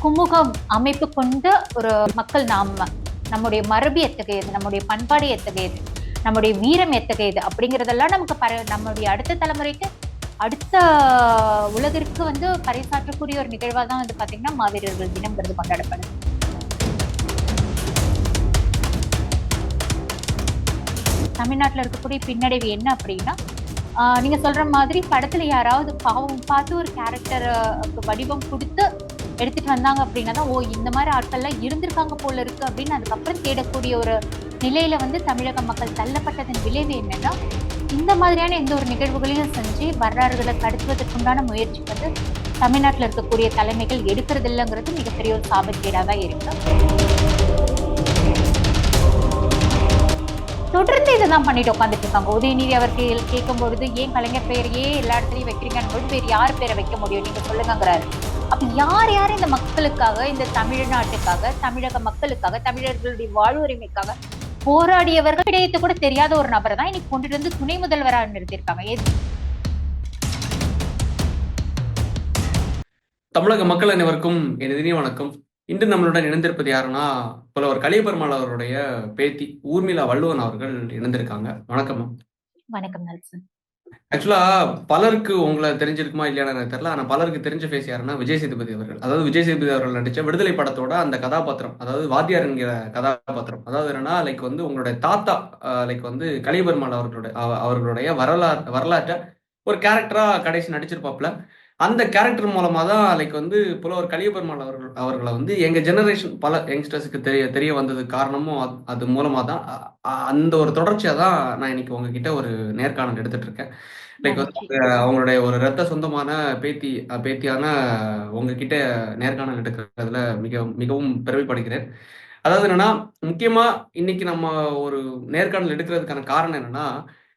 குமுகம் அமைப்பு கொண்ட ஒரு மக்கள் நம்முடைய மரபு எத்தகையது, நம்முடைய பண்பாடு எத்தகையது, நம்முடைய வீரம் எத்தகையது அப்படிங்கறதெல்லாம் நமக்கு நம்முடைய அடுத்த தலைமுறைக்கு அடுத்த உலகிற்கு பறைசாற்றக்கூடிய ஒரு நிகழ்வா தான் பாத்தீங்கன்னா மாவீரர்கள் தினம்ங்கிறது கொண்டாடப்படுது. தமிழ்நாட்டுல இருக்கக்கூடிய பின்னடைவு என்ன அப்படின்னா, நீங்க சொல்ற மாதிரி படத்துல யாராவது பாவம் பார்த்து ஒரு கேரக்டர் வடிவம் கொடுத்து எடுத்துட்டு வந்தாங்க அப்படின்னா தான், இந்த மாதிரி ஆட்கள்லாம் இருந்திருக்காங்க போல இருக்கு அப்படின்னு அதுக்கப்புறம் தேடக்கூடிய ஒரு நிலையில தமிழக மக்கள் தள்ளப்பட்டதன் விளைவு என்னன்னா, இந்த மாதிரியான எந்த ஒரு நிகழ்வுகளையும் செஞ்சு வரலாறுகளை கடத்துவதற்குண்டான முயற்சி தமிழ்நாட்டில் இருக்கக்கூடிய தலைமைகள் எடுக்கிறது இல்லைங்கிறது மிகப்பெரிய ஒரு சாபக்கேடாதான் இருக்கு. தொடர்ந்து இதைதான் பண்ணிட்டு உட்காந்துட்டு இருக்காங்க. உதயநிதி அவர்கள் கேட்கும் பொழுது ஏன் கலைஞர் பெயரையே எல்லா இடத்துலயும் வைக்கிறீங்கன்னு போது வேறு யார் பேரை வைக்க முடியும் நீங்க சொல்லுங்கிறாரு. அப்ப யார் இந்த மக்களுக்காக, இந்த தமிழ்நாட்டுக்காக, தமிழக மக்களுக்காக, தமிழர்களுடைய வாழ்வுரிமைக்காக போராடியவர்கள் இடையத்தை கூட தெரியாத ஒரு நபரை தான் இன்னைக்கு கொண்டுட்டு வந்து துணை முதல்வராக நிறுத்தியிருக்காங்க. தமிழக மக்கள் அனைவருக்கும் எனது இனிய வணக்கம். இன்று நம்மளுடன் இணைந்திருப்பது யாருன்னா, புலவர் கலியபெருமாள் அவருடைய பேத்தி ஊர்மிளா வள்ளுவன் அவர்கள் இணைந்திருக்காங்க. வணக்கம். வணக்கம். ஆக்சுவலா பலருக்கு உங்களை தெரிஞ்சிருக்குமா இல்லையான்னு எனக்கு தெரியல. ஆனா பலருக்கு தெரிஞ்ச ஃபேஸ் யாருன்னா விஜய் சேதுபதி அவர்கள். அதாவது விஜய் சேதுபதி அவர்கள் நடிச்ச விடுதலை படத்தோட அந்த கதாபாத்திரம், அதாவது வாத்தியார் என்கிற கதாபாத்திரம், அதாவது என்னன்னா உங்களுடைய தாத்தா கலியபெருமாள் அவர்களுடைய வரலாற்றை ஒரு கேரக்டரா கடைசி நடிச்சிருப்பாப்ல. அந்த கேரக்டர் மூலமா தான் புலவர் கலியபெருமாள் அவர்களை எங்க ஜெனரேஷன் பல யங்ஸ்டர்ஸுக்கு தெரிய வந்தது காரணமும் அது மூலமா தான். அந்த ஒரு தொடர்ச்சியா தான் நான் இன்னைக்கு உங்ககிட்ட ஒரு நேர்காணல் எடுத்துட்டு இருக்கேன். அவங்களுடைய ஒரு ரத்த சொந்தமான பேத்தியான உங்ககிட்ட நேர்காணல் எடுக்கிறதுல மிகவும் பெருமைப்படுகிறேன். அதாவது என்னன்னா, முக்கியமா இன்னைக்கு நம்ம ஒரு நேர்காணல் எடுக்கிறதுக்கான காரணம் என்னன்னா,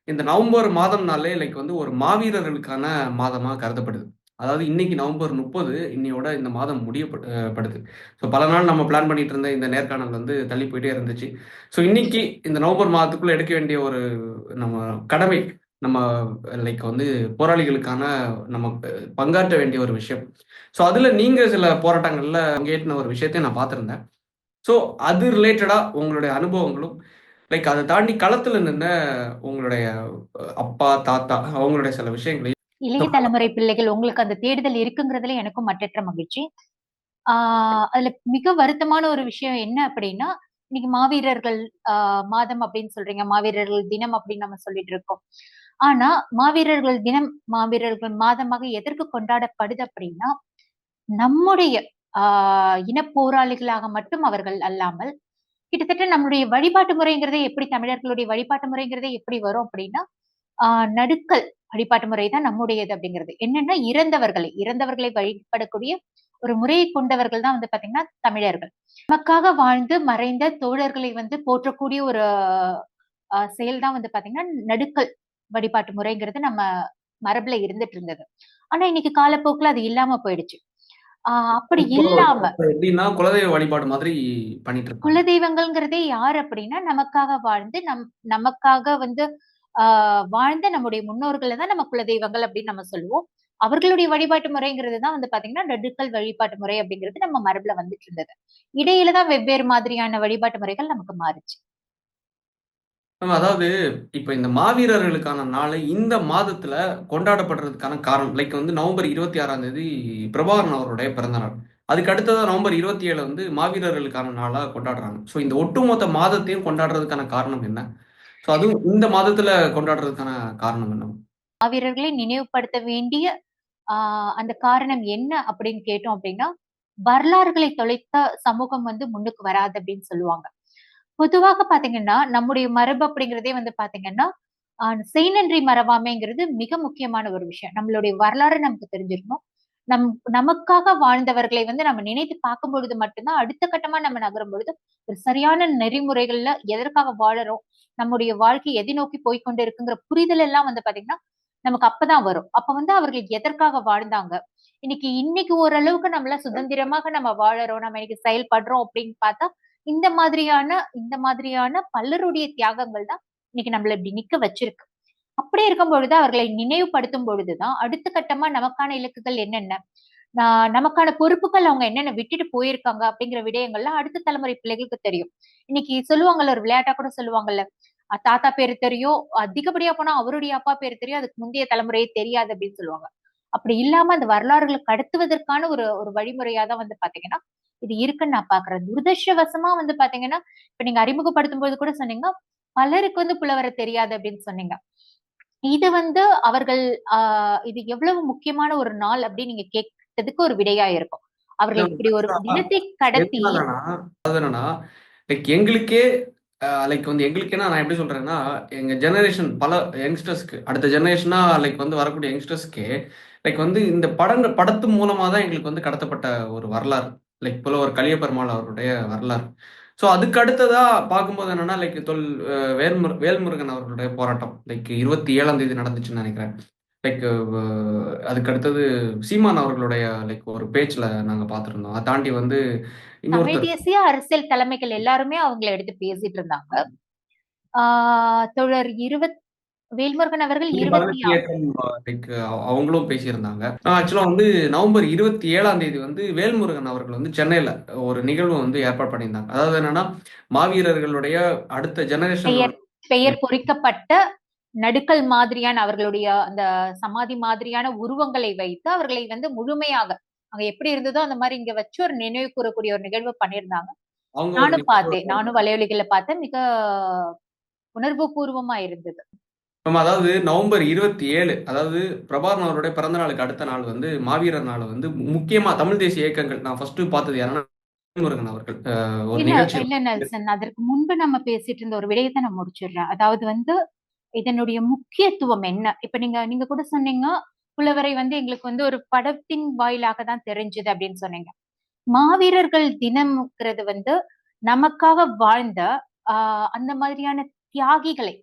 இந்த நவம்பர் மாதம்னாலே ஒரு மாவீரர்களுக்கான மாதமா கருதப்படுது. அதாவது இன்னைக்கு நவம்பர் 30 இன்னையோட இந்த மாதம் முடியப்படுது. ஸோ பல நாள் நம்ம பிளான் பண்ணிட்டு இருந்த இந்த நேர்காணல் தள்ளி போயிட்டே இருந்துச்சு. ஸோ இன்னைக்கு இந்த நவம்பர் மாதத்துக்குள்ள எடுக்க வேண்டிய ஒரு நம்ம கடமை, நம்ம போராளிகளுக்கான நம்ம பங்காற்ற வேண்டிய ஒரு விஷயம். ஸோ அதுல நீங்க சில போராட்டங்கள்ல பங்கேற்ற ஒரு விஷயத்தையும் நான் பார்த்திருந்தேன். ஸோ அது ரிலேட்டடா உங்களுடைய அனுபவங்களும், அதை தாண்டி களத்துல நின்ன உங்களுடைய அப்பா, தாத்தா அவங்களுடைய சில விஷயங்களையும், இளைய தலைமுறை பிள்ளைகள் உங்களுக்கு அந்த தேடுதல் இருக்குங்கிறதுல எனக்கும் மற்றற்ற மகிழ்ச்சி. அதுல மிக வருத்தமான ஒரு விஷயம் என்ன அப்படின்னா, இன்னைக்கு மாவீரர்கள் மாதம் அப்படின்னு சொல்றீங்க, மாவீரர்கள் தினம் அப்படின்னு நம்ம சொல்லிட்டு இருக்கோம். ஆனா மாவீரர்கள் தினம், மாவீரர்கள் மாதமாக எதற்கு கொண்டாடப்படுது அப்படின்னா, நம்முடைய இன போராளிகளாக மட்டும் அவர்கள் அல்லாமல், கிட்டத்தட்ட நம்மளுடைய வழிபாட்டு முறைங்கிறதே எப்படி, தமிழர்களுடைய வழிபாட்டு முறைங்கிறதே எப்படி வரும் அப்படின்னா, நடுக்கல் வழிபாட்டு முறைதான் நம்முடையது அப்படிங்கிறது. என்னன்னா இறந்தவர்களை வழிபடக்கூடிய ஒரு முறையை கொண்டவர்கள் தான் பாத்தீங்கன்னா தமிழர்கள். நமக்காக வாழ்ந்து மறைந்த தோழர்களை போற்றக்கூடிய ஒரு செயல் தான் பாத்தீங்கன்னா நடுக்கல் வழிபாட்டு முறைங்கிறது நம்ம மரபுல இருந்துட்டு இருந்தது. ஆனா இன்னைக்கு காலப்போக்குல அது இல்லாம போயிடுச்சு. அப்படி இல்லாம எப்படின்னா குலதெய்வ வழிபாடு மாதிரி பண்ணிட்டு இருக்கோம். குலதெய்வங்கள்ங்கிறதே யார் அப்படின்னா, நமக்காக வாழ்ந்து நமக்காக வாழ்ந்த நம்முடைய முன்னோர்களை தான் நம்ம குலதெய்வங்கள் அப்படின்னு நம்ம சொல்லுவோம். அவர்களுடைய வழிபாட்டு முறைங்கிறது தான் பாத்தீங்கன்னா நடுக்கல் வழிபாட்டு முறை அப்படிங்கிறது நம்ம மரபுல வந்துட்டு இருந்தது. இடையில தான் வெவ்வேறு மாதிரியான வழிபாட்டு முறைகள் நமக்கு மாறுச்சு. அதாவது இப்ப இந்த மாவீரர்களுக்கான நாளை இந்த மாதத்துல கொண்டாடப்படுறதுக்கான காரணம் நவம்பர் 26ஆம் தேதி பிரபாகரன் அவருடைய பிறந்த நாள். அதுக்கு அடுத்ததான் நவம்பர் 27 மாவீரர்களுக்கான நாளா கொண்டாடுறாங்க. ஸோ இந்த ஒட்டுமொத்த மாதத்தையும் கொண்டாடுறதுக்கான காரணம் என்ன? ஸோ அதுவும் இந்த மாதத்துல கொண்டாடுறதுக்கான காரணம் என்ன? மாவீரர்களை நினைவுபடுத்த வேண்டிய அந்த காரணம் என்ன அப்படின்னு கேட்டோம் அப்படின்னா, வரலாறுகளை தொலைத்த சமூகம் முன்னுக்கு வராது அப்படின்னு சொல்லுவாங்க. பொதுவாக பாத்தீங்கன்னா நம்முடைய மரபு அப்படிங்கிறதே பாத்தீங்கன்னா செய்நன்றி மரபாமைங்கிறது மிக முக்கியமான ஒரு விஷயம். நம்மளுடைய வரலாறு நமக்கு தெரிஞ்சிருக்கணும். நமக்காக வாழ்ந்தவர்களை நம்ம நினைத்து பார்க்கும் பொழுது மட்டும்தான் அடுத்த கட்டமா நம்ம நகரும் பொழுது ஒரு சரியான நெறிமுறைகள்ல எதற்காக வாழறோம், நம்முடைய வாழ்க்கை எதை நோக்கி போய்கொண்டு இருக்குங்கிற புரிதல் எல்லாம் பாத்தீங்கன்னா நமக்கு அப்பதான் வரும். அப்ப அவர்கள் எதற்காக வாழ்ந்தாங்க, இன்னைக்கு ஓரளவுக்கு நம்மள சுதந்திரமாக நம்ம வாழறோம், நம்ம இன்னைக்கு செயல்படுறோம் அப்படின்னு பார்த்தா இந்த மாதிரியான பலருடைய தியாகங்கள் தான் இன்னைக்கு நம்மள இப்படி நிக்க வச்சிருக்கு. அப்படி இருக்கும் பொழுது அவர்களை நினைவுபடுத்தும் பொழுதுதான் அடுத்த கட்டமா நமக்கான இலக்குகள் என்னென்ன, நமக்கான பொறுப்புகள் அவங்க என்னென்ன விட்டுட்டு போயிருக்காங்க அப்படிங்கிற விடயங்கள்லாம் அடுத்த தலைமுறை பிள்ளைகளுக்கு தெரியும். இன்னைக்கு சொல்லுவாங்கல்ல, ஒரு விளையாட்டா கூட சொல்லுவாங்கல்ல, தாத்தா பேரு தெரியும், அதிகப்படியா போனா அவருடைய அப்பா பேரு தெரியும், அதுக்கு முந்தைய தலைமுறையே தெரியாது அப்படின்னு சொல்லுவாங்க. அப்படி இல்லாம அந்த வரலாறுகளை கடத்துவதற்கான ஒரு ஒரு வழிமுறையா தான் வந்து பாத்தீங்கன்னா இது இருக்குன்னு நான் பாக்குறேன். துரதிருஷ்டவசமா வந்து பாத்தீங்கன்னா, இப்ப நீங்க அறிமுகப்படுத்தும் போது கூட சொன்னீங்க, பலருக்கு வந்து புலவர தெரியாது அப்படின்னு சொன்னீங்க. இது வந்து அவர்கள் இது எவ்வளவு முக்கியமான ஒரு நாள் அப்படின்னு நீங்க கேட்டதுக்கு ஒரு விடையா இருக்கும். அவர்கள் இப்படி ஒரு தினத்தை கடத்தி எதனாலனா அதாவது என்னன்னா லைக் எங்களுக்கே லைக் வந்து எங்களுக்கேனா நான் எப்படி சொல்றேன்னா எங்க ஜெனரேஷன் பல யங்ஸ்டர்ஸ்க்கு அடுத்த ஜெனரேஷனா லைக் வந்து வரக்கூடிய யங்ஸ்டர்ஸ்க்கே லைக் வந்து இந்த படத்து மூலமா தான் எங்களுக்கு வந்து கடத்தப்பட்ட ஒரு வரலாறு லைக் போல ஒரு கலியபெருமாள் அவருடைய வரலாறு. ஸோ அதுக்கு அடுத்ததா பார்க்கும்போது என்னன்னா லைக் வேல்முருகன் அவர்களுடைய போராட்டம் லைக் 27ஆம் தேதி நடந்துச்சுன்னு நினைக்கிறேன். லைக் அதுக்கு அடுத்தது சீமான் அவர்களுடைய லைக் ஒரு பேச்சுல நாங்க பார்த்திருந்தோம். அதை தாண்டி வந்து தமிழ் இன்னொருத்தர் தேசிய அரசியல் தலைமைகள் எல்லாருமே அவங்கள எடுத்து பேசிட்டு இருந்தாங்க. தோழர் வேல்முருகன் அவர்கள் பதினெட்டு இயக்கம் லைக் அவங்களும் பேசியிருந்தாங்க. ஆக்சுவலா வந்து நவம்பர் 27ஆம் தேதி வந்து வேல்முருகன் அவர்கள் வந்து சென்னையில ஒரு நிகழ்வு வந்து ஏற்பாடு பண்ணியிருந்தாங்க. அதாவது என்னன்னா மாவீரர்களுடைய அடுத்த ஜெனரேஷனோட பெயர் பெயர் பொறிக்கப்பட்ட நடுக்கல் மாதிரியான அவர்களுடைய அந்த சமாதி மாதிரியான உருவங்களை வைத்து அவர்களை வந்து முழுமையாக அங்க எப்படி இருந்ததோ அந்த மாதிரி இங்க வச்சு ஒரு நினைவு கூறக்கூடிய ஒரு நிகழ்வு பண்ணியிருந்தாங்க. அவங்க ஒரு நானும் நிகழ்வு பார்த்தேன். நானும் வலையொலிகள்ல பார்த்தேன். மிக உணர்வு பூர்வமா இருந்தது. அதாவது நவம்பர் 27 அதாவது பிரபாகரன் அவருடைய பிறந்த நாளுக்கு அடுத்த நாள் வந்து மாவீரர் நாள் வந்து முக்கியமா தமிழ் தேசிய இயக்கங்கள் நான் ஃபர்ஸ்ட் பார்த்தது யாருன்னா வேல்முருகன் அவர்கள் ஒரு இல்ல நிகழ்ச்சி. இல்ல நெல்சன், அதற்கு முன்பு நம்ம பேசிட்டு இருந்த ஒரு விடயத்தை நான் முடிச்சிடுறேன். அதாவது வந்து இதனுடைய முக்கியத்துவம் என்ன? இப்ப நீங்க நீங்க கூட சொன்னீங்க, புலவரை வந்து எங்களுக்கு வந்து ஒரு படத்தின் வாயிலாக தான் தெரிஞ்சது அப்படின்னு சொன்னீங்க. மாவீரர்கள் தினம்ங்கிறது வந்து நமக்காக வாழ்ந்த அந்த மாதிரியான தியாகிகளை,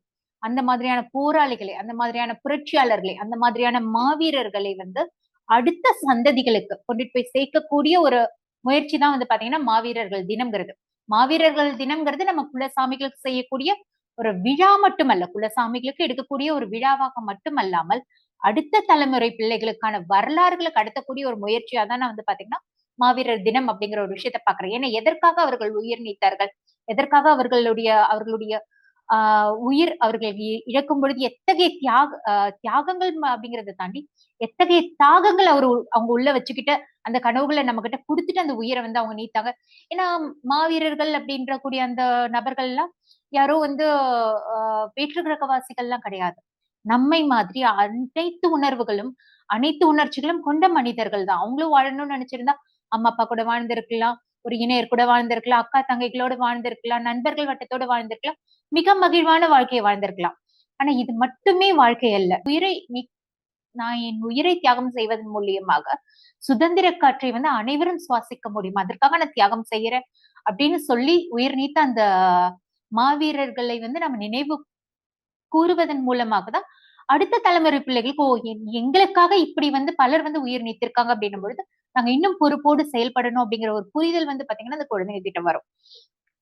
அந்த மாதிரியான போராளிகளை, அந்த மாதிரியான புரட்சியாளர்களை, அந்த மாதிரியான மாவீரர்களை வந்து அடுத்த சந்ததிகளுக்கு கொண்டுட்டு போய் சேர்க்கக்கூடிய ஒரு முயற்சி தான் வந்து பாத்தீங்கன்னா மாவீரர்கள் தினம்ங்கிறது. மாவீரர்கள் தினம்ங்கிறது நம்ம குலசாமிகளுக்கு செய்யக்கூடிய ஒரு விழா மட்டுமல்ல, குலசாமிகளுக்கு எடுக்கக்கூடிய ஒரு விழாவாக மட்டுமல்லாமல் அடுத்த தலைமுறை பிள்ளைகளுக்கான வரலாறுகளை கடத்தக்கூடிய ஒரு முயற்சியா தான் நான் வந்து பாத்தீங்கன்னா மாவீரர் தினம் அப்படிங்கிற ஒரு விஷயத்த பாக்குறேன். ஏன்னா எதற்காக அவர்கள் உயிர் நீத்தார்கள், எதற்காக அவர்களுடைய அவர்களுடைய உயிர் அவர்கள் இழக்கும் பொழுது எத்தகைய தியாகங்கள் அப்படிங்கறத தாண்டி எத்தகைய தியாகங்கள் அவங்க உள்ள வச்சுக்கிட்ட அந்த கனவுகளை நம்ம கிட்ட கொடுத்துட்டு அந்த உயிரை வந்து அவங்க நீத்தாங்க. ஏன்னா மாவீரர்கள் அப்படின்ற கூடிய அந்த நபர்கள் எல்லாம் யாரோ வந்து வேற்று கிரகவாசிகள் எல்லாம் கிடையாது. நம்மை மாதிரி அனைத்து உணர்வுகளும் அனைத்து உணர்ச்சிகளும் கொண்ட மனிதர்கள் தான். அவங்களும் வாழணும்னு நினைச்சிருந்தா அம்மா அப்பா கூட வாழ்ந்திருக்கலாம், ஒரு இணையர் கூட வாழ்ந்திருக்கலாம், அக்கா தங்கைகளோட வாழ்ந்திருக்கலாம், நண்பர்கள் வட்டத்தோட வாழ்ந்திருக்கலாம், மிக மகிழ்வான வாழ்க்கையை வாழ்ந்திருக்கலாம். ஆனா இது மட்டுமே வாழ்க்கை அல்ல. நான் என் உயிரை தியாகம் செய்வதன் மூலியமாக சுதந்திர காற்றை வந்து அனைவரும் சுவாசிக்க முடியும், அதற்காக நான் தியாகம் செய்யறேன் அப்படின்னு சொல்லி உயிர் நீத்த அந்த மாவீரர்களை வந்து நம்ம நினைவு கூறுவதன் மூலமாக தான் அடுத்த தலைமுறை பிள்ளைகளுக்கு எங்களுக்காக இப்படி வந்து பலர் வந்து உயிர் நீத்திருக்காங்க அப்படின்னும் பொழுது நாங்க இன்னும் பொறுப்போடு செயல்படணும் அப்படிங்கிற ஒரு புரிதல் வந்து பாத்தீங்கன்னா அந்த குழந்தைங்க கிட்ட வரும்.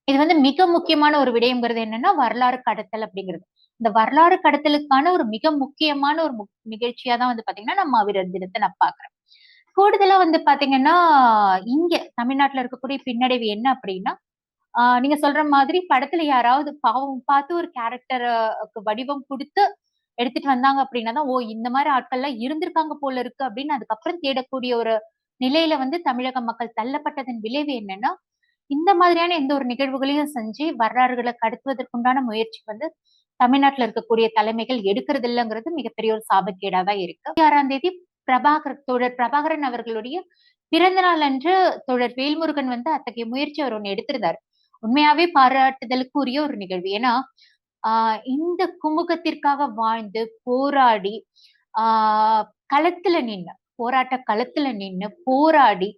இது வந்து மிக முக்கியமான ஒரு விடயம்ங்கிறது என்னன்னா வரலாறு கடத்தல் அப்படிங்கிறது. இந்த வரலாறு கடத்தலுக்கான ஒரு மிக முக்கியமான ஒரு நிகழ்ச்சியா தான் வந்து பாத்தீங்கன்னா நான் மாவீரர் தினத்தை நான் பாக்குறேன். கூடுதலா வந்து பாத்தீங்கன்னா இங்க தமிழ்நாட்டுல இருக்கக்கூடிய பின்னடைவு என்ன அப்படின்னா, நீங்க சொல்ற மாதிரி படத்துல யாராவது பாவம் பார்த்து ஒரு கேரக்டருக்கு வடிவம் கொடுத்து எடுத்துட்டு வந்தாங்க அப்படின்னா தான், ஓ இந்த மாதிரி ஆட்கள்லாம் இருந்திருக்காங்க போல இருக்கு அப்படின்னு அதுக்கப்புறம் தேடக்கூடிய ஒரு நிலையில வந்து தமிழக மக்கள் தள்ளப்பட்டதன் விளைவு என்னன்னா, இந்த மாதிரியான எந்த ஒரு நிகழ்வுகளையும் செஞ்சு வரலாறுகளை கடத்துவதற்குண்டான முயற்சி வந்து தமிழ்நாட்டுல இருக்கக்கூடிய தலைமைகள் எடுக்கிறது இல்லைங்கிறது மிகப்பெரிய ஒரு சாபக்கேடாதான் இருக்கு. 6ஆம் தேதி தோழர் பிரபாகரன் அவர்களுடைய பிறந்த நாள் அன்று தோழர் வேல்முருகன் வந்து அத்தகைய முயற்சி அவர் ஒண்ணு எடுத்திருந்தாரு. உண்மையாவே பாராட்டுதலுக்கு உரிய ஒரு நிகழ்வு. ஏன்னா இந்த குமுகத்திற்காக வாழ்ந்து போராடி களத்துல நின்று போராட்ட களத்துல நின்று போராடி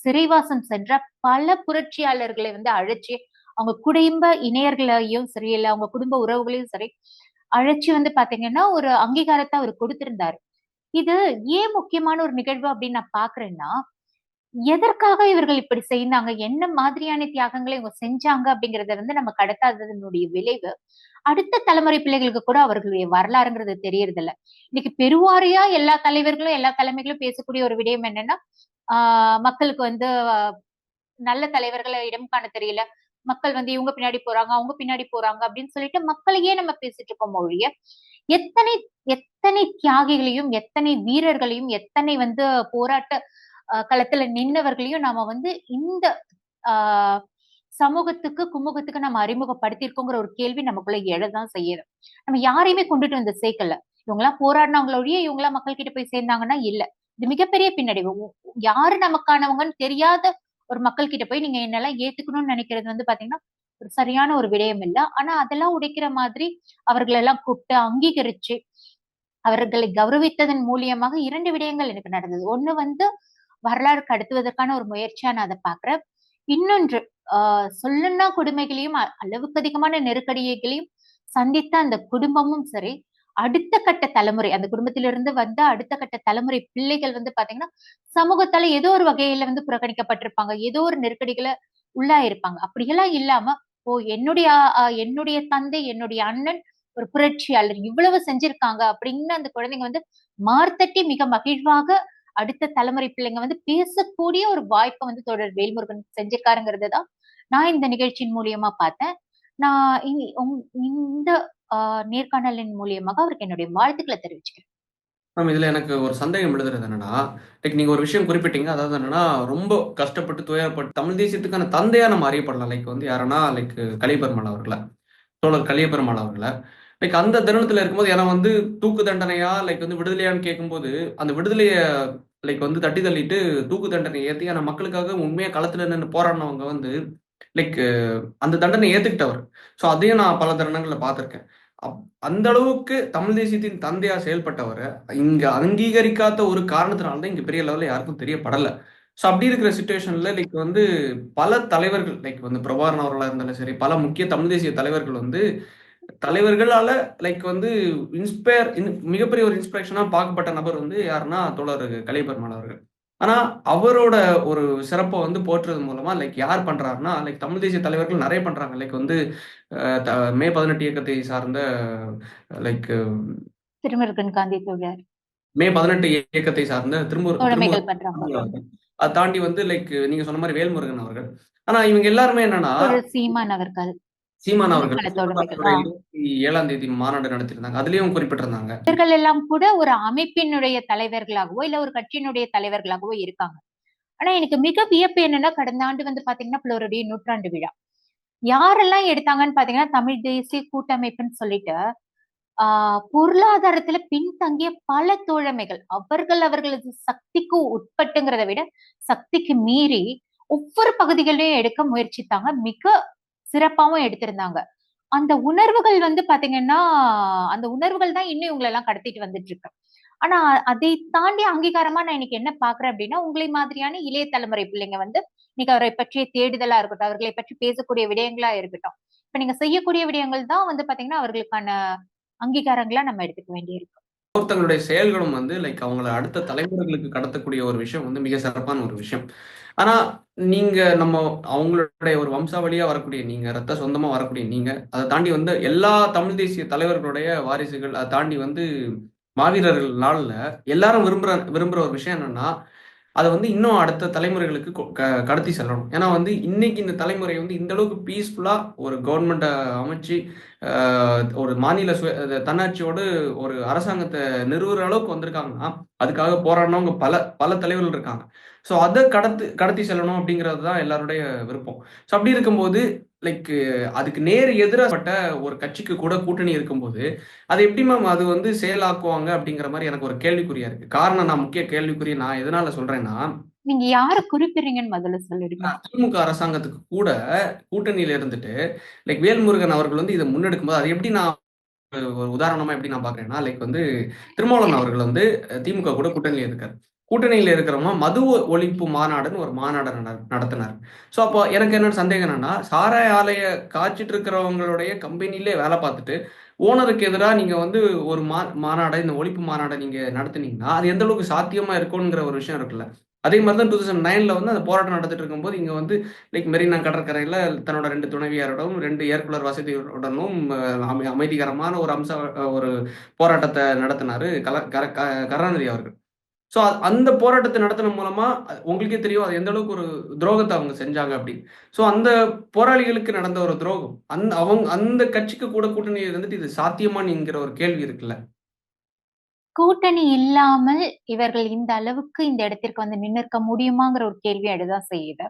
சிறைவாசம் சென்ற பல புரட்சியாளர்களை வந்து அழைச்சு அவங்க குடும்ப இணையர்களையும் சரி இல்ல அவங்க குடும்ப உறவுகளையும் சரி அழைச்சு வந்து பாத்தீங்கன்னா ஒரு அங்கீகாரத்தை அவர் கொடுத்திருந்தாரு. இது ஏன் முக்கியமான ஒரு நிகழ்வு அப்படின்னு நான் பாக்குறேன்னா, எதற்காக இவர்கள் இப்படி செய்தாங்க, என்ன மாதிரியான தியாகங்களை இவங்க செஞ்சாங்க அப்படிங்கறத வந்து நம்ம கடத்தாததனுடைய விளைவு அடுத்த தலைமுறை பிள்ளைகளுக்கு கூட அவர்களுடைய வரலாறுங்கிறது தெரியறது இல்ல. இன்னைக்கு பெருவாரியா எல்லா தலைவர்களும் எல்லா தலைமைகளும் பேசக்கூடிய ஒரு விடயம் என்னன்னா, மக்களுக்கு வந்து நல்ல தலைவர்களை இடம் காண தெரியல. மக்கள் வந்து இவங்க பின்னாடி போறாங்க, அவங்க பின்னாடி போறாங்க அப்படின்னு சொல்லிட்டு மக்களையே நம்ம பேசிட்டு இருக்கோம் ஒழிய, எத்தனை எத்தனை தியாகிகளையும், எத்தனை வீரர்களையும், எத்தனை வந்து போராட்ட களத்துல நின்னவர்களையும் நாம வந்து இந்த ஆஹ் சமூகத்துக்கு குமுகத்துக்கு நம்ம அறிமுகப்படுத்தியிருக்கோங்கிற ஒரு கேள்வி நமக்குள்ள எழதான் செய்யுது. நம்ம யாரையுமே கொண்டுட்டு வந்து சேர்க்கல. இவங்கெல்லாம் போராடினவங்களோடய இவங்கெல்லாம் மக்கள் கிட்ட போய் சேர்ந்தாங்கன்னா இல்ல. இது மிகப்பெரிய பின்னடைவு. யாரு நமக்கானவங்கன்னு தெரியாத ஒரு மக்கள் கிட்ட போய் நீங்க என்னெல்லாம் ஏத்துக்கணும்னு நினைக்கிறது வந்து பாத்தீங்கன்னா ஒரு சரியான ஒரு விடயம் இல்ல. ஆனா அதெல்லாம் உடைக்கிற மாதிரி அவர்கள் எல்லாம் கூப்பிட்டு அங்கீகரிச்சு அவர்களை கௌரவித்ததன் மூலியமாக 2 விடயங்கள் எனக்கு நடந்தது. ஒண்ணு வந்து வரலாறு கடத்துவதற்கான ஒரு முயற்சியா நான் அதை பாக்குறேன். இன்னொன்று சொல்லணும்னா கொடுமைகளையும் அளவுக்கு அதிகமான நெருக்கடிகளையும் சந்தித்த அந்த குடும்பமும் சரி, அடுத்த கட்ட தலைமுறை அந்த குடும்பத்திலிருந்து வந்த அடுத்த கட்ட தலைமுறை பிள்ளைகள் வந்து பாத்தீங்கன்னா சமூகத்தால ஏதோ ஒரு வகையில வந்து புறக்கணிக்கப்பட்டிருப்பாங்க, ஏதோ ஒரு நெருக்கடிகளை உள்ளாயிருப்பாங்க. அப்படியெல்லாம் இல்லாம என்னுடைய தந்தை, என்னுடைய அண்ணன் ஒரு புரட்சியாளர் இவ்வளவு செஞ்சிருக்காங்க அப்படின்னு அந்த குழந்தைங்க வந்து மார்த்தட்டி மிக மகிழ்வாக அடுத்த தலைமுறை பிள்ளைங்க வந்து பேசக்கூடிய ஒரு வாய்ப்பை வந்து தொடர் வேல்முருகன் செஞ்சிருக்காருங்கிறது தான் நான் இந்த நிகழ்ச்சியின் மூலியமா பார்த்தேன். நான் இந்த நேர்காணலின் மூலியமாக அவருக்கு என்னுடைய வாழ்த்துக்களை தெரிவிச்சுக்கிறேன். மேம் இதுல எனக்கு ஒரு சந்தேகம் எழுதுறது என்னன்னா, லைக் நீங்க ஒரு விஷயம் குறிப்பிட்டீங்க. அதாவது என்னன்னா, ரொம்ப கஷ்டப்பட்டு, துயரப்பட்டு தமிழ் தேசியத்துக்கான தந்தையா நம்ம அறியப்படலாம். லைக் வந்து யாருன்னா, லைக் கலியபெருமாள் அவர்கள. தோழர் கலியபெருமாள் அவர்கள. லைக் அந்த தருணத்துல இருக்கும்போது ஏன்னா வந்து தூக்கு தண்டனையா, லைக் வந்து விடுதலையான்னு கேட்கும்போது, அந்த விடுதலைய லைக் வந்து தட்டி தள்ளிட்டு தூக்கு தண்டனை ஏத்தி, ஆனா மக்களுக்காக உண்மையா களத்துல நின்னு போராடினவங்க வந்து லைக் அந்த தண்டனை ஏத்துக்கிட்டவர். ஸோ அதையும் நான் பல தருணங்கள்ல பார்த்திருக்கேன். அந்த அளவுக்கு தமிழ் தேசியத்தின் தந்தையா செயல்பட்டவர, இங்க அங்கீகரிக்காத ஒரு காரணத்தினால தான் இங்க பெரிய லெவல்ல யாருக்கும் தெரியப்படல. ஸோ அப்படி இருக்கிற சிச்சுவேஷன்ல லைக் வந்து பல தலைவர்கள் லைக் வந்து பிரபாகரன் அவர்களா இருந்தாலும் சரி, பல முக்கிய தமிழ் தேசிய தலைவர்கள் வந்து தலைவர்களால லைக் வந்து மிகப்பெரிய ஒரு இன்ஸ்பிரேஷனா பார்க்கப்பட்ட நபர் வந்து யாருன்னா தோழர் கலியபெருமாள் அவர்கள். ஆனா அவரோட ஒரு சிறப்ப வந்து போற்றுறது மூலமா லைக் யார் பண்றாருன்னா, லைக் தமிழ் தேசிய தலைவர்கள் நெறைய பண்றாங்க. லைக் வந்து மே 18 இயக்கத்தை சார்ந்த லைக் திருமுருகன் காந்தி தோழர் மே 18 இயக்கத்தை சார்ந்த தோழமைகள் பண்றாங்க. திருமுருகன் அத தாண்டி வந்து லைக் நீங்க சொன்ன மாரி வேல்முருகன் அவர்கள். ஆனா இவங்க எல்லாருமே என்னன்னா ஒரு சீமான் அவர்கள் சீமான் அவர்கள் அதற்கான தோழமைகள் 27ஆம் தேதி மாநாடு நடத்தியிருந்தாங்க. அதுலயும் குறிப்பிட்டிருந்தாங்க. இவர்கள் எல்லாம் கூட ஒரு அமைப்பினுடைய தலைவர்களாகவோ இல்ல ஒரு கட்சியினுடைய தலைவர்களாகவோ இருக்காங்க. ஆனா எனக்கு மிக வியப்பு என்னன்னா கடந்த ஆண்டு வந்து பாத்தீங்கன்னா பிளருடைய 100ஆண்டு விழா யாரெல்லாம் எடுத்தாங்கன்னு பாத்தீங்கன்னா தமிழ் தேசிய கூட்டமைப்புன்னு சொல்லிட்டு பொருளாதாரத்துல பின்தங்கிய பல தோழமைகள் அவர்களது சக்திக்கு உட்பட்டுங்கிறத விட சக்திக்கு மீறி ஒவ்வொரு பகுதிகளையும் எடுக்க முயற்சித்தாங்க. மிக சிறப்பாவும் எடுத்திருந்தாங்க. அந்த உணர்வுகள் வந்து பாத்தீங்கன்னா அந்த உணர்வுகள் தான் இன்னும் இவங்களை எல்லாம் கடத்திட்டு வந்துட்டு இருக்கு. ஆனா அதை தாண்டி அங்கீகாரமா நான் இன்னைக்கு என்ன பாக்குறேன் அப்படின்னா உங்களை மாதிரியான இளைய தலைமுறை பிள்ளைங்க வந்து இன்னைக்கு அவரை பற்றிய தேடுதலா இருக்கட்டும், அவர்களை பற்றி பேசக்கூடிய விடயங்களா இருக்கட்டும், இப்ப நீங்க செய்யக்கூடிய விடயங்கள் தான் வந்து பாத்தீங்கன்னா அவர்களுக்கான அங்கீகாரங்களா நம்ம எடுத்துக்க வேண்டியிருக்கு. ஒருத்தங்களுடைய செயல்களும் வந்து லைக் அவங்கள அடுத்த தலைமுறைகளுக்கு கடத்தக்கூடிய ஒரு விஷயம் வந்து மிக சிறப்பான ஒரு விஷயம். ஆனா நீங்க நம்ம அவங்களுடைய ஒரு வம்சாவளியா வரக்கூடிய நீங்க, ரத்த சொந்தமா வரக்கூடிய நீங்க, அதை தாண்டி வந்து எல்லா தமிழ் தேசிய தலைவர்களுடைய வாரிசுகள், அதை தாண்டி வந்து மாவீரர்கள் நாள்ல எல்லாரும் விரும்புற ஒரு விஷயம் என்னன்னா, அத வந்து இன்னும் அடுத்த தலைமுறைகளுக்கு கடத்தி செல்லணும். ஏன்னா வந்து இன்னைக்கு இந்த தலைமுறை வந்து இந்த அளவுக்கு பீஸ்ஃபுல்லா ஒரு கவர்மெண்ட்ட அமைச்சு, ஒரு மாநில தன்னாட்சியோடு ஒரு அரசாங்கத்த நிறுவுற அளவுக்கு வந்திருக்காங்கன்னா, அதுக்காக போராடினவங்க பல பல தலைவர்கள் இருக்காங்க. ஸோ அத கடத்தி செல்லணும் அப்படிங்கிறது தான் எல்லாருடைய விருப்பம். ஸோ அப்படி இருக்கும்போது லைக் அதுக்கு நேர் எதிராப்பட்ட ஒரு கட்சிக்கு கூட கூட்டணி இருக்கும்போது, அது எப்படி மேம் அது வந்து செயலாக்குவாங்க அப்படிங்கிற மாரி எனக்கு ஒரு கேள்விக்குறியா இருக்கு. காரணம் நான் முக்கிய கேள்விக்குறி நான் எதனால சொல்றேன்னா, நீங்க யார குறிப்பிடுறீங்கன்னு முதல்ல சொல்லிடுங்க. திமுக அரசாங்கத்துக்கு கூட கூட்டணியில இருந்துட்டு, லைக் வேல்முருகன் அவர்கள் வந்து இத முன்னெடுக்கும்போது, அது எப்படி நான் ஒரு உதாரணமா எப்படி நான் பார்க்குறேன்னா, லைக் வந்து திருமாவளவன் அவர்கள் வந்து திமுக கூட கூட்டணியில இருக்காரு. கூட்டணியில இருக்கிறவங்க மது ஒழிப்பு மாநாடுன்னு ஒரு மாநாட நடத்தினார். ஸோ அப்போ எனக்கு என்ன சந்தேகம் என்னன்னா, சாராய ஆலைய காய்ச்சிட்டு இருக்கிறவங்களுடைய கம்பெனிலே வேலை பார்த்துட்டு, ஓனருக்கு எதிரா நீங்க வந்து ஒரு மாநாட இந்த ஒழிப்பு மாநாட நீங்க நடத்துனீங்கன்னா, அது எந்த அளவுக்கு சாத்தியமா இருக்கும்ங்கிற ஒரு விஷயம் இருக்குல்ல. அதே மாரி தான் 2009ல வந்து அந்த போராட்டம் நடந்துட்டு இருக்கும்போது, இங்க வந்து லைக் மெரினா கடற்கரையில தன்னோட 2 துணைவியாரோடும், 2 ஏர் கூலர் வசதியுடனும் அமைதிகரமான ஒரு ஒரு போராட்டத்த நடத்தினாரு கருணாநிதி அவர்கள். ஸோ அந்த போராட்டத்தை நடத்தின மூலமா உங்களுக்கே தெரியும் அது எந்த அளவுக்கு ஒரு துரோகத்தை அவங்க செஞ்சாங்க அப்படி. ஸோ அந்த போராளிகளுக்கு நடந்த ஒரு துரோகம். அந்த கட்சிக்கு கூட கூட்டணி இருந்துட்டு இது சாத்தியமாங்கிற ஒரு கேள்வி இருக்குல்ல. கூட்டணி இல்லாமல் இவர்கள் இந்த அளவுக்கு இந்த இடத்திற்கு வந்து நின்னிருக்க முடியுமாங்கிற ஒரு கேள்வி அதுதான் செய்யுது.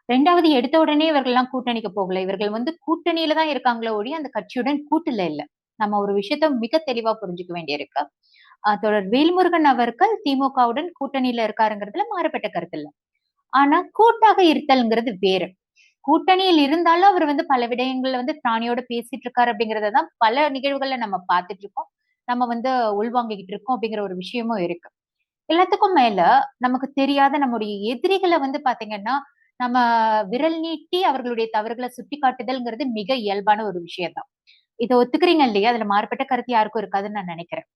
2வது எடுத்த உடனே இவர்கள்லாம் கூட்டணிக்கு போகல. இவர்கள் வந்து கூட்டணியில தான் இருக்காங்களே ஒழிய அந்த கட்சியுடன் கூட்டுல இல்ல. நம்ம ஒரு விஷயத்த மிக தெளிவா புரிஞ்சுக்க வேண்டியிருக்கு. தொடர் வேல்முருகன் அவர்கள் திமுகவுடன் கூட்டணியில இருக்காருங்கிறதுல மாறுபட்ட கருத்து இல்ல. ஆனா கூட்டாக இருத்தல்ங்கிறது வேறு. கூட்டணியில் இருந்தாலும் அவர் வந்து பல விடயங்கள்ல வந்து பிராணியோட பேசிட்டு இருக்காரு அப்படிங்கறத தான் பல நிகழ்வுகள்ல நம்ம பார்த்துட்டு இருக்கோம். நம்ம வந்து உள்வாங்கிக்கிட்டு இருக்கோம் அப்படிங்கிற ஒரு விஷயமும் இருக்கு. எல்லாத்துக்கும் மேல நமக்கு தெரியாத நம்முடைய எதிரிகளை வந்து பாத்தீங்கன்னா, நம்ம விரல் நீட்டி அவர்களுடைய தவறுகளை சுட்டிக்காட்டுதல்ங்கிறது மிக இயல்பான ஒரு விஷயம் தான். இத ஒத்துக்கிறீங்க இல்லையா? அதுல மாறுபட்ட கருத்து யாருக்கும் இருக்காதுன்னு நான் நினைக்கிறேன்.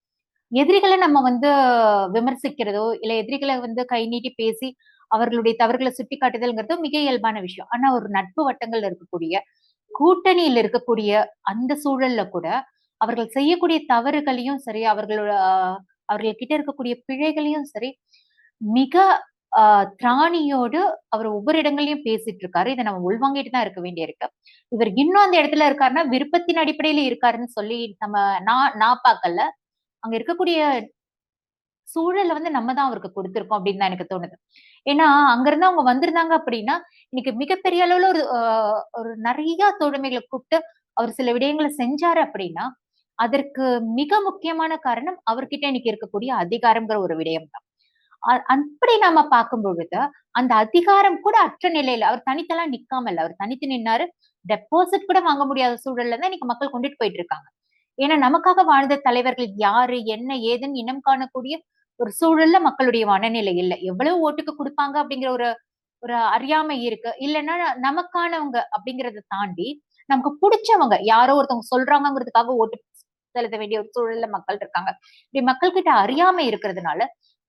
எதிரிகளை நம்ம வந்து விமர்சிக்கிறதோ, இல்ல எதிரிகளை வந்து கை நீட்டி பேசி அவர்களுடைய தவறுகளை சுட்டிக்காட்டுதல்ங்கிறது மிக இயல்பான விஷயம். ஆனா ஒரு நட்பு வட்டங்கள்ல இருக்கக்கூடிய, கூட்டணியில் இருக்கக்கூடிய அந்த சூழல்ல கூட, அவர்கள் செய்யக்கூடிய தவறுகளையும் சரி, அவர்கள் கிட்ட இருக்கக்கூடிய பிழைகளையும் சரி, மிக திராணியோடு அவர் ஒவ்வொரு இடங்கள்லயும் பேசிட்டு இருக்காரு. இத நம்ம உள்வாங்கிட்டு தான் இருக்க வேண்டியிருக்கு. இவர் இன்னும் அந்த இடத்துல இருக்காருன்னா, விருப்பத்தின் அடிப்படையில இருக்காருன்னு சொல்லி நான் பார்க்கல. அங்க இருக்கக்கூடிய சூழல வந்து நம்ம தான் அவருக்கு குடுத்திருக்கோம் அப்படின்னு தான் எனக்கு தோணுது. ஏன்னா, அங்கிருந்து அவங்க வந்திருந்தாங்க அப்படின்னா, இன்னைக்கு மிகப்பெரிய அளவுல ஒரு நெறைய தோழமைகள கூப்ட்டு அவர் சில விடயங்கள செஞ்சாரு அப்படின்னா, அதற்கு மிக முக்கியமான காரணம் அவர்கிட்ட இன்னைக்கு இருக்கக்கூடிய அதிகாரம்ங்கிற ஒரு விடயம் தான். அப்படி நாம பார்க்கும் பொழுது, அந்த அதிகாரம் கூட அற்ற நிலையில அவர் தனித்தெல்லாம் நிக்காமல்ல. அவர் தனித்து நின்னாரு. டெபாசிட் கூட வாங்க முடியாத சூழல்ல தான் இன்னைக்கு மக்கள் கொண்டுட்டு போயிட்டு இருக்காங்க. ஏன்னா, நமக்காக வாழ்ந்த தலைவர்கள் யாரு, என்ன, ஏதுன்னு இனம் காணக்கூடிய ஒரு சூழல்ல மக்களுடைய மனநிலை இல்ல. எவ்வளவு ஓட்டுக்கு குடுப்பாங்க அப்படிங்கிற ஒரு ஒரு அறியாமை இருக்கு. இல்லன்னா நமக்கானவங்க அப்படிங்கிறத தாண்டி, நமக்கு புடிச்சவங்க யாரோ ஒருத்தவங்க சொல்றாங்கங்கிறதுக்காக ஓட்டு செலுத்த வேண்டிய ஒரு சூழல்ல மக்கள் இருக்காங்க. இப்படி மக்கள் கிட்ட அறியாமை இருக்கிறதுனால,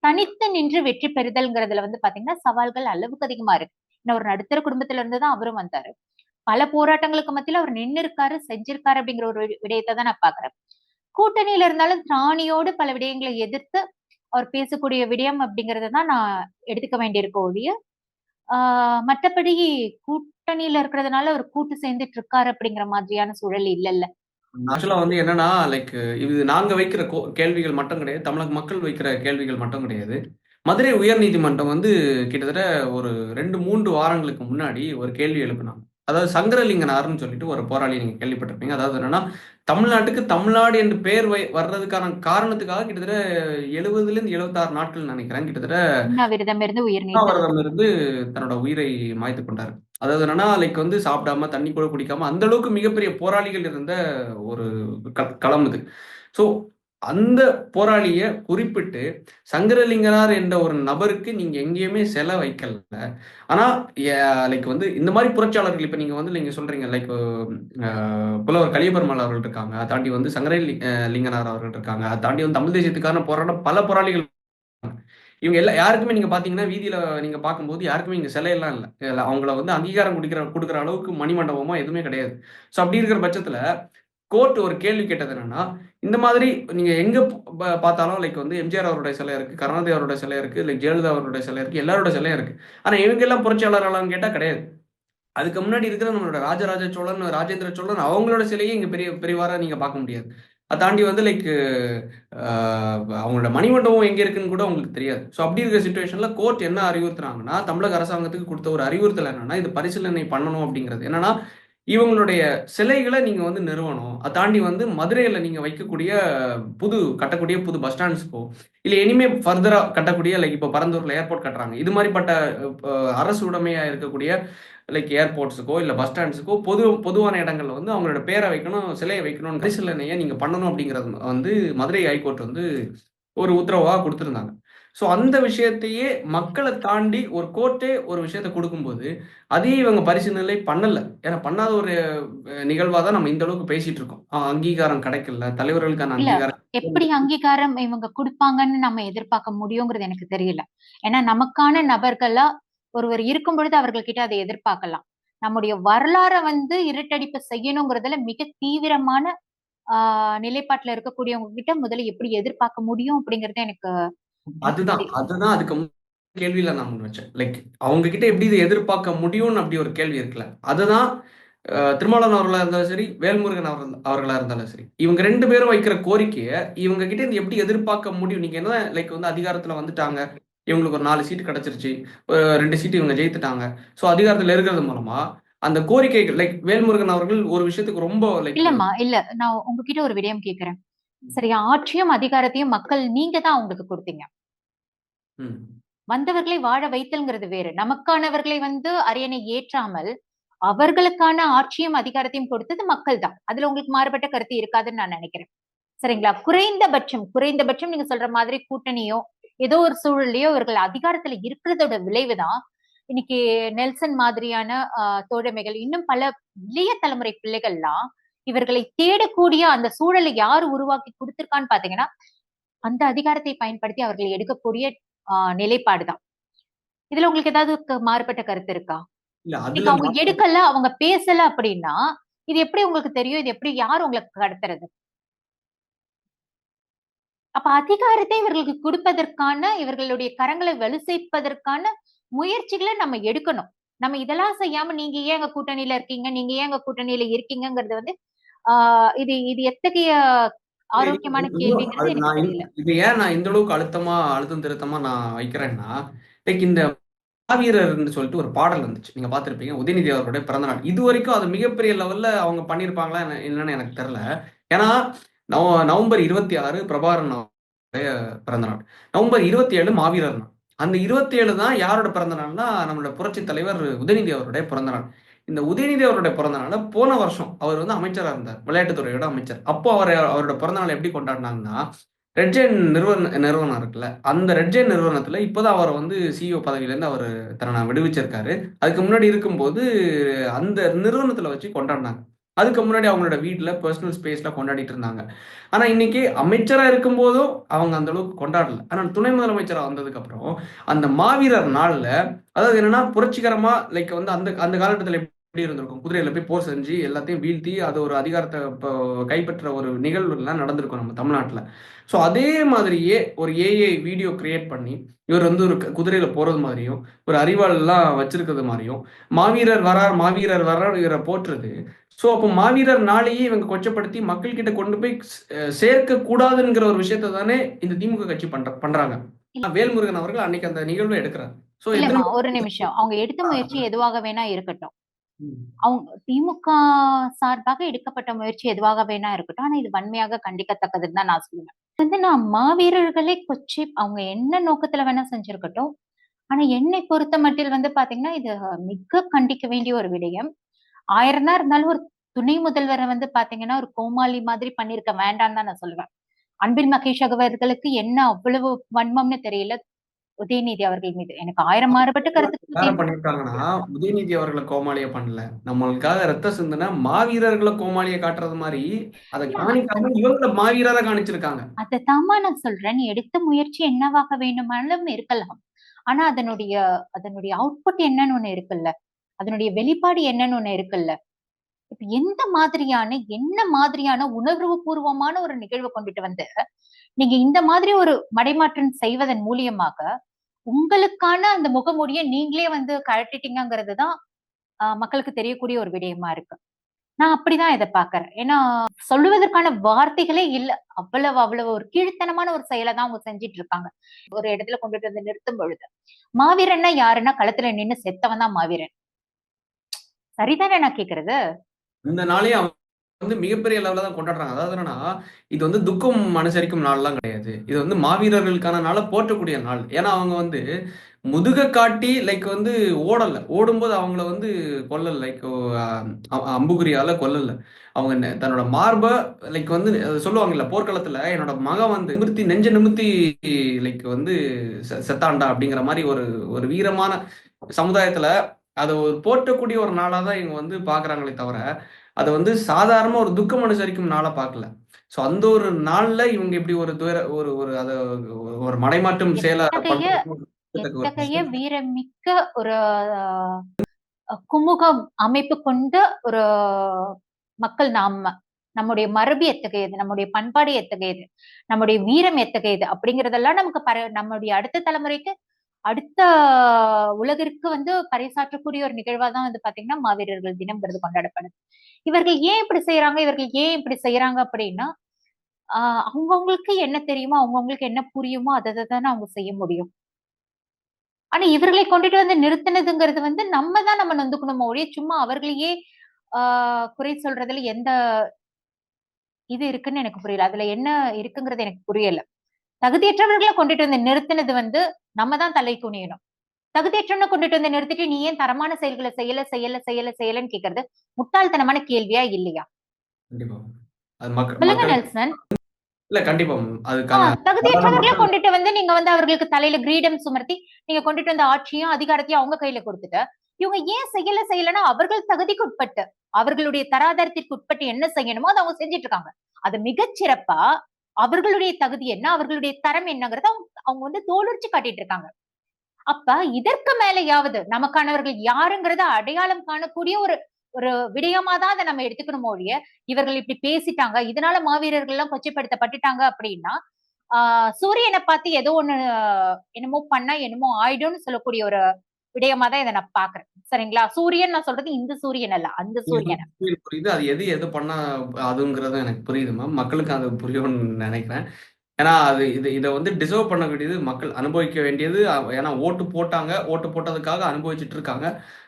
தனித்து நின்று வெற்றி பெறுதல்ங்கிறதுல வந்து பாத்தீங்கன்னா, சவால்கள் அளவுக்கு அதிகமா இருக்கு. இன்னும் ஒரு நடுத்தர குடும்பத்துல இருந்து தான் அவரும் வந்தாரு. பல போராட்டங்களுக்கு மத்தியில அவர் நின்னு இருக்காரு, செஞ்சிருக்காரு அப்படிங்கிற ஒரு விடயத்த தான் நான் பார்க்கிறேன். கூட்டணியில இருந்தாலும் திராணியோடு பல விடயங்களை எதிர்த்து அவர் பேசக்கூடிய விடயம் அப்படிங்கிறத தான் நான் எடுத்துக்க வேண்டியிருக்க ஒழிய, ஆ மற்றபடி கூட்டணியில இருக்கிறதுனால அவர் கூட்டு சேர்ந்துட்டு இருக்காரு அப்படிங்கிற மாதிரியான சூழல் இல்லல்ல. ஆக்சுவலா வந்து என்னன்னா, லைக் இது நாங்க வைக்கிற கேள்விகள் மட்டும் கிடையாது. தமிழக மக்கள் வைக்கிற கேள்விகள் மட்டும் கிடையாது. மதுரை உயர்நீதிமன்றம் வந்து கிட்டத்தட்ட ஒரு 2, 3 வாரங்களுக்கு முன்னாடி ஒரு கேள்வி எழுப்புனாங்க. அதாவது சங்கரலிங்கனார்ன்னு சொல்லிட்டு ஒரு போராளி நீங்க கேள்விப்பட்டிருப்பீங்க. அதாவது என்னன்னா, தமிழ்நாட்டுக்கு தமிழ்நாடு என்று பெயர் வர்றதுக்கான காரணத்துக்காக கிட்டத்தட்ட 70லிருந்து 76 நாட்கள் நினைக்கிறேன். கிட்டத்தட்ட உண்ணாவிரதமிருந்து உயிர் நீத்தார். உண்ணாவிரதம் இருந்து தன்னோட உயிரை மாய்த்துக் கொண்டார். அதாவது என்னன்னா, லைக் வந்து சாப்பிடாம, தண்ணி கூட குடிக்காம, அந்த அளவுக்கு மிகப்பெரிய போராளிகள் இருந்த ஒரு களம் இது. ஸோ, அந்த போராளிய குறிப்பிட்டு, சங்கரலிங்கனார் என்ற ஒரு நபருக்கு நீங்க எங்கேயுமே சிலை வைக்கல. ஆனா, எ லைக் வந்து இந்த மாரி புரட்சியாளர்கள் இப்ப நீங்க சொல்றீங்க லைக் புலவர் கலியபெருமாள் அவர்கள் இருக்காங்க. அத தாண்டி வந்து லிங்கனார் அவர்கள் இருக்காங்க. அத தாண்டி வந்து தமிழ் தேசியத்துக்கான போராடின பல போராளிகள் இவங்க யாருக்குமே நீங்க பார்த்தீங்கன்னா, வீதியில நீங்க பார்க்கும்போது யாருக்குமே இங்க சிலையெல்லாம் இல்ல. அவங்கள வந்து அங்கீகாரம் குடுக்குற அளவுக்கு மணிமண்டபமோ எதுவுமே கிடையாது. ஸோ அப்படி இருக்கிற பட்சத்தில, கோர்ட் ஒரு கேள்வி கேட்டது என்னன்னா, இந்த மாதிரி நீங்க எங்க பார்த்தாலும் லைக் வந்து எம்ஜிஆர் அவருடைய சிலை இருக்கு, கருணாநிதி அவருடைய சிலை இருக்கு, லைக் ஜெயலலிதா அவருடைய சிலை இருக்கு, எல்லாரோட சிலையும் இருக்கு. ஆனா இவங்க எல்லாம் புரட்சியாளர்களான்னு கேட்டா கிடையாது. அதுக்கு முன்னாடி இருக்கிற நம்மளோட ராஜராஜ சோழன், ராஜேந்திர சோழன் அவங்களோட சிலையே இங்க பெரியவாரா நீங்க பார்க்க முடியாது. அத தாண்டி வந்து லைக் அ அவங்களோட மணிமண்டபம் எங்க இருக்குன்னு கூட உங்களுக்கு தெரியாது. ஸோ அப்படி இருக்கிற சிச்சுவேஷன்ல கோர்ட் என்ன அறிவுறுத்துறாங்கன்னா, தமிழக அரசாங்கத்துக்கு குடுத்த ஒரு அறிவுறுத்தல் என்னன்னா, இது பரிசீலனை பண்ணணும் அப்படிங்கிறது. என்னன்னா, இவங்களுடைய சிலைகள நீங்க வந்து நிறுவணும். அத தாண்டி வந்து மதுரையில நீங்க வைக்கக்கூடிய கட்டக்கூடிய புது பஸ் ஸ்டாண்ட்ஸ்க்கோ, இல்ல இனிமே ஃபர்தரா கட்டக்கூடிய லைக் இப்ப பரந்தூர்ல ஏர்போர்ட் கட்டுறாங்க. இது மாரிப்பட்ட அரசு உடைமையா இருக்கக்கூடிய லைக் ஏர்போர்ட்ஸுக்கோ, இல்ல பஸ் ஸ்டாண்ட்ஸுக்கோ பொதுவான இடங்கள்ல வந்து அவங்களோட பேர வைக்கணும், சிலைய வைக்கணும்னு பரிசீலனைய நீங்க பண்ணணும் அப்படிங்கிறது வந்து மதுரை ஹைகோர்ட் வந்து ஒரு உத்தரவா குடுத்திருந்தாங்க. ஸோ அந்த விஷயத்தையே மக்கள தாண்டி ஒரு கோர்ட்டே ஒரு விஷயத்த குடுக்கும்போது, அதையும் இவங்க பரிசீலனை பண்ணல. ஏன்னா பண்ணாத ஒரு நிகழ்வா தான் நம்ம இந்த அளவுக்கு பேசிட்டு இருக்கோம். அங்கீகாரம் கிடைக்கல. தலைவர்களுக்கான இல்ல அங்கீகாரம் எப்படி அங்கீகாரம் இவங்க குடுப்பாங்கன்னு நம்ம எதிர்பார்க்க முடியுங்கிறது எனக்கு தெரியல. ஏன்னா நமக்கான நபர்களா ஒருவர் இருக்கும் பொழுது அவர்கள் கிட்ட அதை எதிர்பார்க்கலாம். நம்முடைய வரலாற வந்து இருட்டடிப்பு செய்யணுங்கிறதுல மிக தீவிரமான நிலைப்பாட்டுல இருக்கக்கூடியவங்க கிட்ட முதல்ல எப்படி எதிர்பார்க்க முடியும் அப்படிங்கிறது எனக்கு எனக்கு அதுதான் தெரியும். அதுதான் அதுக்கு கேள்வியில நான் முன் வச்சேன். லைக் அவங்க கிட்ட எப்படி இதை எதிர்பார்க்க முடியும்னு அப்படி ஒரு கேள்வி இருக்குல்ல. அதுதான் திருமாவளவன் அவர்களா இருந்தாலும் சரி, வேல்முருகன் அவர்களா இருந்தாலும் சரி, இவங்க 2 பேரும் வைக்கிற கோரிக்கைய இவங்க கிட்ட இருந்து எப்படி எதிர்பார்க்க முடியும்? நீங்க என்ன லைக் வந்து அதிகாரத்துல வந்துட்டாங்க. இவங்களுக்கு ஒரு 4 சீட் கிடைச்சிருச்சு. 2 சீட் இவங்க ஜெயித்துட்டாங்க. ஸோ அதிகாரத்துல இருக்கிறது மூலமா அந்த கோரிக்கைகள் லைக் வேல்முருகன் அவர்கள் ஒரு விஷயத்துக்கு ரொம்ப லைக் இல்லம்மா, இல்ல. நான் உங்ககிட்ட ஒரு விடயம் கேட்கிறேன். சரி, ஆட்சியும் அதிகாரத்தையும் மக்கள் நீங்க தான் அவங்களுக்கு கொடுத்தீங்க. ம். வந்தவர்களை வாழ வைத்தல்ங்கிறது வேறு. நமக்கானவர்களை வந்து அரியணை ஏற்றாமல் அவர்களுக்கான ஆட்சியும் அதிகாரத்தையும் கொடுத்தது மக்கள் தான். அதுல உங்களுக்கு மாறுபட்ட கருத்து இருக்காதுன்னு நான் நினைக்கிறேன். சரிங்களா? குறைந்தபட்சம் நீங்க சொல்ற மாதிரி கூட்டணியோ ஏதோ ஒரு சூழலையோ இவர்கள் அதிகாரத்துல இருக்கிறதோட விளைவுதான் இன்னைக்கு நெல்சன் மாதிரியான தோழமைகள், இன்னும் பல இளைய தலைமுறை பிள்ளைகள்லாம் இவர்களை தேடக்கூடிய அந்த சூழலை யார் உருவாக்கி கொடுத்திருக்கான்னு பாத்தீங்கன்னா அந்த அதிகாரத்தை பயன்படுத்தி அவர்கள் எடுக்கக்கூடிய நிலைப்பாடுதான். இதுல உங்களுக்கு ஏதாவது மாறுபட்ட கருத்து இருக்கா? இல்ல இன்னைக்கு அதுல அவங்க எடுக்கல, அவங்க பேசல அப்படின்னா இது எப்படி உங்களுக்கு தெரியும்? இது எப்படி யார் உங்களுக்கு கடத்துறது? அப்ப அதிகாரத்தை இவர்களுக்கு கொடுப்பதற்கான இவர்களுடைய கரங்களை வலு சேர்ப்பதற்கான முயற்சிகளை நம்ம எடுக்கணும். நம்ம இதெல்லாம் செய்யாம நீங்க ஏன் எங்க கூட்டணியில இருக்கீங்க, நீங்க ஏன் எங்க கூட்டணியில இருக்கீங்கங்கிறது வந்து இது இது எத்தகைய ஆரோக்கியமான கேள்விங்கிறது எனக்கு நான் தெரியல. இது ஏன் நான் இந்த அளவுக்கு அழுத்தம் திருத்தமா நான் வைக்கிறேன்னா, லைக் இந்த மாவீரர்ன்னு சொல்லிட்டு ஒரு பாடல் வந்துச்சு. நீங்க பார்த்திருப்பீங்க. உதயநிதி அவர்களுடைய பிறந்தநாள். இதுவரைக்கும் அது மிகப்பெரிய லெவல்ல அவங்க பண்ணியிருப்பாங்களா என்னன்னு எனக்கு தெரியல. ஏன்னா, நவம்பர் 26 பிரபாகரன் அவருடைய பிறந்தநாள். நவம்பர் 27 மாவீரர் நாள். அந்த 27 தான் யாரோட பிறந்த நாள்னா, நம்மளோட புரட்சித் தலைவர் உதயநிதி அவருடைய பிறந்த நாள். இந்த உதயநிதி அவருடைய பிறந்த நாள போன வருஷம் அவர் வந்து அமைச்சரா இருந்தார். விளையாட்டுத்துறையோட அமைச்சர். அப்போ அவரோட பிறந்த நாள எப்படி கொண்டாடினாங்கன்னா, ரெட் ஜெயின் நிறுவனம் இருக்குல்ல, அந்த ரெட் ஜெயின் நிறுவனத்துல இப்பதான் அவர் வந்து சிஇஓ பதவியிலேருந்து அவர் தன்னை விடுவிச்சிருக்காரு. அதுக்கு முன்னாடி இருக்கும்போது அந்த நிறுவனத்துல வச்சு கொண்டாடினாங்க. அதுக்கு முன்னாடி அவங்களோட வீட்ல பர்சனல் ஸ்பேஸ்ல கொண்டாடிட்டு இருந்தாங்க. ஆனா இன்னைக்கு அமைச்சரா இருக்கும்போதும் அவங்க அந்த அளவுக்கு கொண்டாடல. ஆனா துணை முதலமைச்சரா வந்ததுக்கு அப்புறம் அந்த மாவீரர் நாள்ல அதாவது என்னன்னா புரட்சிகரமா லைக் வந்து அந்த அந்த காலகட்டத்துல எப்படி இருந்திருக்கும்? குதிரையில போய் போர் செஞ்சு எல்லாத்தையும் வீழ்த்தி அது ஒரு அதிகாரத்தை கைப்பற்ற ஒரு நிகழ்வு எல்லாம் நடந்திருக்கும் நம்ம தமிழ்நாட்டுல. ஸோ அதே மாதிரியே ஒரு ஏஐ வீடியோ கிரியேட் பண்ணி இவர் வந்து ஒரு குதிரையில போறது மாதிரியும் ஒரு அறிவாள் எல்லாம் வச்சிருக்கிறது மாதிரியும் மாவீரர் வரார் இவரை போற்றுறது. ஸோ அப்போ மாவீரர் நாளையே இவங்க கொச்சப்படுத்தி மக்கள் கிட்ட கொண்டு போய் சேர்க்க கூடாதுங்கிற ஒரு விஷயத்தை தானே இந்த திமுக கட்சி பண்றாங்க. வேல்முருகன் அவர்கள் அன்னைக்கு அந்த நிகழ்வை எடுக்கிறார். ஸோ இல்லம்மா, எத்தனை ஒரு நிமிஷம். அவங்க எடுத்த முயற்சி எதுவாக வேணா இருக்கட்டும். ம். அவங்க திமுக சார்பாக எடுக்கப்பட்ட முயற்சி எதுவாக வேணா இருக்கட்டும். ஆனா இது வன்மையாக கண்டிக்கத்தக்கதுன்னு தான் நான் சொல்லுவேன். வந்து நான் மாவீரர்களை கொச்சி அவங்க என்ன நோக்கத்துல வேணா செஞ்சிருக்கட்டும். ஆனா என்னை பொறுத்த மட்டில் வந்து பாத்தீங்கன்னா இது மிக கண்டிக்க வேண்டிய ஒரு விடயம். 1000 தான் இருந்தாலும் ஒரு துணை முதல்வரை வந்து பாத்தீங்கன்னா ஒரு கோமாளி மாதிரி பண்ணிருக்க வேண்டாம்னு தான் நான் சொல்லுவேன். அன்பில் மகேஷ் அவர்களுக்கு என்ன அவ்வளவு வன்மம்னு தெரியல உதயநிதி அவர்கள் மீது. எனக்கு 1000 மாறுபட்ட யார கருத்து. பண்ணிருக்காங்கன்னா உதயநிதி அவர்களை கோமாளியா பண்ணல. நம்மளுக்காக ரத்த சிந்தின மாவீரர்களை கோமாளியா காட்டுறது மாதிரி அதை காணிக்காம இவங்களை மாவீரரா காணிச்சிருக்காங்க. அதத்தாம்மா நான் சொல்றேன். நீ எடுத்த முயற்சி என்னவாக வேண்டுமானாலும் இருக்கலாம். ஆனா அதனுடைய அவுட்புட் என்னன்னு ஒண்ணு இருக்குல்ல. அதனுடைய வெளிப்பாடு என்னன்னு ஒண்ணு இருக்குல்ல. இப்ப என்ன மாதிரியான உணர்வு பூர்வமான ஒரு நிகழ்வை கொண்டுட்டு வந்து நீங்க இந்த மாதிரி ஒரு மடைமாற்றம் செய்வதன் மூலியமாக உங்களுக்கான அந்த முகமூடியை நீங்களே வந்து கழட்டிட்டீங்கிறது தான் மக்களுக்கு தெரியக்கூடிய ஒரு விடயமா இருக்கு. நான் அப்படிதான் இதை பாக்குறேன். ஏன்னா சொல்லுவதற்கான வார்த்தைகளே இல்ல. அவ்வளவு ஒரு கீழ்த்தனமான ஒரு செயலை தான் அவங்க செஞ்சிட்டு இருக்காங்க. ஒரு இடத்துல கொண்டுட்டு வந்து நிறுத்தும் பொழுது மாவீரன்னா யாருன்னா களத்துல நின்னு செத்தவன் தான் மாவீரன். சரிதானே நான் கேக்குறது? இந்த நாளையும் அவங்க வந்து மிகப்பெரிய லெவல்ல தான் கொண்டாடுறாங்க. அதாவது என்னன்னா, இது வந்து துக்கம் அனுசரிக்கும் நாள்லாம் கிடையாது. இது வந்து மாவீரர்களுக்கான நாள போற்றக்கூடிய நாள். ஏன்னா அவங்க வந்து முதுக காட்டி லைக் வந்து ஓடல. ஓடும்போது அவங்கள வந்து கொல்லல. லைக் அம்புகுறியால கொல்லல. அவங்க தன்னோட மார்ப லைக் வந்து சொல்லுவாங்கல்ல போர்க்களத்துல என்னோட மகன் வந்து நிமிர்த்தி நெஞ்ச நிமிர்த்தி லைக் வந்து செத்தான்டா அப்படிங்கிற மாதிரி ஒரு ஒரு வீரமான சமுதாயத்துல அதை ஒரு போற்றக்கூடிய ஒரு நாளா தான் இவங்க வந்து பாக்குறாங்களே தவிர அதை வந்து சாதாரண ஒரு துக்கம் அனுசரிக்கும் நாளா பார்க்கல. சோ அந்த ஒரு நாள்ல இவங்க இப்படி ஒரு துயர ஒரு ஒரு அத ஒரு மடைமாற்றம் செயலா எத்தகைய பண்றது ஒரு எத்தகைய விஷயம். வீரமிக்க ஒரு குமுக அமைப்பு கொண்ட ஒரு மக்கள் நாம. நம்முடைய மரபு எத்தகையது, நம்முடைய பண்பாடு எத்தகையது, நம்முடைய வீரம் எத்தகையது அப்படிங்கறதெல்லாம் நம்முடைய அடுத்த தலைமுறைக்கு, அடுத்த உலகிற்கு பறைசாற்றக்கூடிய ஒரு நிகழ்வா தான் பாத்தீங்கன்னா மாவீரர்கள் தினம்ங்கிறது கொண்டாடப்படுது. இவர்கள் ஏன் இப்படி செய்யறாங்க, இவர்கள் ஏன் இப்படி செய்யறாங்க அப்படின்னா, அவங்கவுங்களுக்கு என்ன தெரியுமோ, அவங்கவுங்களுக்கு என்ன புரியுமோ அதை தானே அவங்க செய்ய முடியும். ஆனா இவர்களை கொண்டுட்டு நிறுத்தினதுங்கிறது நம்ம நொந்துக்கணுமோ ஒழிய, சும்மா அவர்களையே குறை சொல்றதுல எந்த இது இருக்குன்னு எனக்கு புரியல. அதுல என்ன இருக்குங்கிறது எனக்கு புரியல. தகுதியற்றவர்களை கொண்டுட்டு நிறுத்தினது நம்ம தான் தலை குனியணும். தகுதியற்றவனை கொண்டுட்டு நிறுத்திட்டு நீ ஏன் தரமான செயல்களை செய்யலன்னு கேக்குறது முட்டாள்தனமான கேள்வியா இல்லையா? கண்டிப்பா. அது சொல்லுங்க மக்கள் நெல்சன். இல்ல கண்டிப்பா அதுக்கான தகுதியற்றவர்களை மக்கள் கொண்டுட்டு நீங்க அவர்களுக்கு தலையில கிரீடம் சுமர்த்தி நீங்க கொண்டுட்டு வந்த ஆட்சியும் அதிகாரத்தையும் அவங்க கையில கொடுத்துட்டு, இவங்க ஏன் செய்யலன்னா அவர்கள் தகுதிக்கு உட்பட்டு, அவர்களுடைய தராதரத்திற்கு உட்பட்டு என்ன செய்யணுமோ அதை அவங்க செஞ்சுட்டு இருக்காங்க. அது மிகச்சிறப்பா அவர்களுடைய தகுதி என்ன, அவர்களுடைய தரம் என்னங்கிறத அவங்க தோலுரிச்சு காட்டிட்டு இருக்காங்க. அப்ப இதற்கு மேலேயாவது நமக்கானவர்கள் யாருங்கிறத அடையாளம் காணக்கூடிய ஒரு ஒரு விடயமா தான் அதை நம்ம எடுத்துக்கணும் ஒழிய, இவர்கள் இப்படி பேசிட்டாங்க, இதனால மாவீரர்கள் எல்லாம் கொச்சைப்படுத்தப்பட்டுட்டாங்க அப்படின்னா, சூரியனை பார்த்து ஏதோ ஒண்ணு என்னமோ பண்ணா என்னமோ ஆயிடும்னு சொல்லக்கூடிய ஒரு விடயமா தான் இதை நான் பாக்குறேன். சரிங்களா? சூரியன் நான் சொல்றது இந்த சூரியன் அல்ல, அந்த சூரியன். புரியுது. அது எது பண்ணா அதுங்கிறது எனக்கு புரியுது மேம். மக்களுக்கு அது புரியும்னு நினைக்கிறேன். ஏன்னா அது இதை டிசர்வ் பண்ண வேண்டியது மக்கள், அனுபவிக்க வேண்டியது. ஏன்னா ஓட்டு போட்டாங்க, ஓட்டு போட்டதுக்காக அனுபவிச்சுட்டு இருக்காங்க.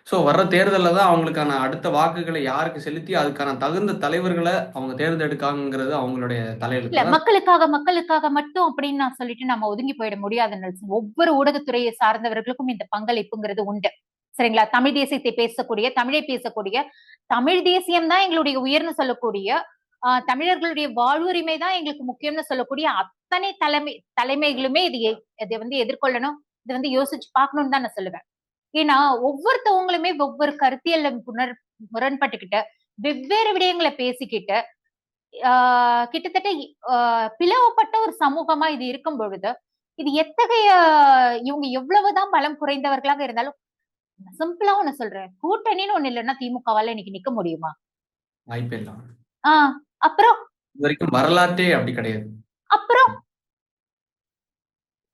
ஸோ வர்ற தேர்தலில் தான் அவங்களுக்கான அடுத்த வாக்குகளை யாருக்கு செலுத்தி அதுக்கான தகுந்த தலைவர்களை அவங்க தேர்ந்தெடுக்காங்கிறது அவங்களுடைய இல்ல, தலையெழுத்து. மக்களுக்காக மட்டும் அப்படின்னு நான் சொல்லிட்டு நம்ம ஒதுங்கி போயிட முடியாது நெல்சன். ஒவ்வொரு ஊடகத்துறையை சார்ந்தவர்களுக்கும் இந்த பங்களிப்புங்கிறது உண்டு. சரிங்களா? தமிழ் தேசியத்தை பேசக்கூடிய, தமிழை பேசக்கூடிய, தமிழ் தேசியம் தான் எங்களுடைய உயர்னு சொல்லக்கூடிய, தமிழர்களுடைய வாழ்வுரிமை தான் எங்களுக்கு முக்கியம்னு சொல்லக்கூடிய அத்தனை தலைமைகளுமே இதை எதிர்கொள்ளணும். இதை யோசிச்சு பார்க்கணும்னு தான் நான் சொல்லுவேன். ஏன்னா ஒவ்வொருத்தவங்களுமே ஒவ்வொரு கருத்தியல்ல முரண்பட்டுக்கிட்டு வெவ்வேறு விடயங்களை பேசிக்கிட்டு கிட்டத்தட்ட பிளவுபட்ட ஒரு சமூகமா இது இருக்கும் பொழுது, இது எத்தகைய இவங்க எவ்வளவுதான் பலம் குறைந்தவர்களாக இருந்தாலும், சிம்பிளா ஒண்ணு சொல்றேன், கூட்டணின்னு ஒண்ணு இல்லைன்னா திமுகவால இன்னைக்கு நிக்க முடியுமா? வாய்ப்பே இல்ல. அப்புறம் இது வரைக்கும் வரலாற்றே அப்படி கிடையாது. அப்புறம்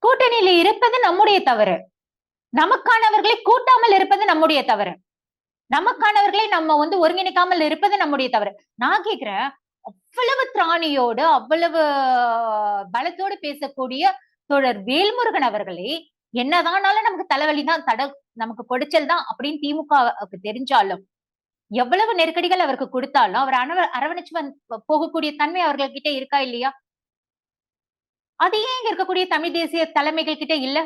கூட்டணியில இருப்பது நம்முடைய தவறு, நமக்கானவர்களை கூட்டாமல் இருப்பது நம்முடைய தவறு, நமக்கானவர்களை நம்ம ஒருங்கிணைக்காமல் இருப்பது நம்முடைய தவறு. நான் கேக்குறேன், அவ்வளவு திராணியோடு அவ்வளவு பலத்தோடு பேசக்கூடிய தோழர் வேல்முருகன் அவர்களே, என்னதானாலும் நமக்கு தலைவலிதான், நமக்கு பொடிச்சல் தான் அப்படின்னு திமுக தெரிஞ்சாலும், எவ்வளவு நெருக்கடிகள் அவருக்கு கொடுத்தாலும் அவர் அரவணைச்சு போகக்கூடிய தன்மை அவர்கள்கிட்ட இருக்கா இல்லையா? அது ஏன் இங்க இருக்கக்கூடிய தமிழ் தேசிய தலைமைகள் கிட்ட இல்ல?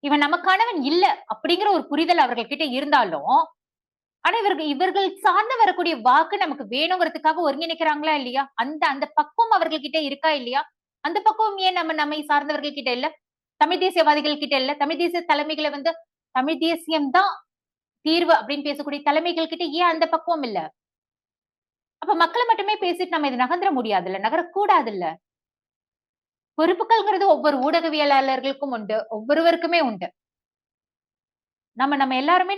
இவன் நமக்கானவன் இல்ல அப்படிங்கிற ஒரு புரிதல் அவர்கள் கிட்ட இருந்தாலும், ஆனா இவர்கள் சார்ந்து வரக்கூடிய வாக்கு நமக்கு வேணுங்கிறதுக்காக ஒருங்கிணைக்கிறாங்களா இல்லையா? அந்த பக்குவம் அவர்கள் கிட்ட இருக்கா இல்லையா? அந்த பக்குவம் ஏன் நம்மை சார்ந்தவர்கள் கிட்ட இல்ல? தமிழ் தேசியவாதிகள் கிட்ட இல்ல? தமிழ் தேசிய தலைமைகளை தமிழ் தேசியம் தான் தீர்வு அப்படின்னு பேசக்கூடிய தலைமைகள் கிட்ட ஏன் அந்த பக்குவம் இல்ல? அப்ப மக்களை மட்டுமே பேசிட்டு நம்ம இது நகர்ந்துட முடியாதுல்ல, நகரக்கூடாதுல்ல. பொறுப்புகள்ங்கிறது ஒவ்வொரு ஊடகவியலாளர்களுக்கும் உண்டு, ஒவ்வொருவருக்குமே உண்டு. நம்ம எல்லாருமே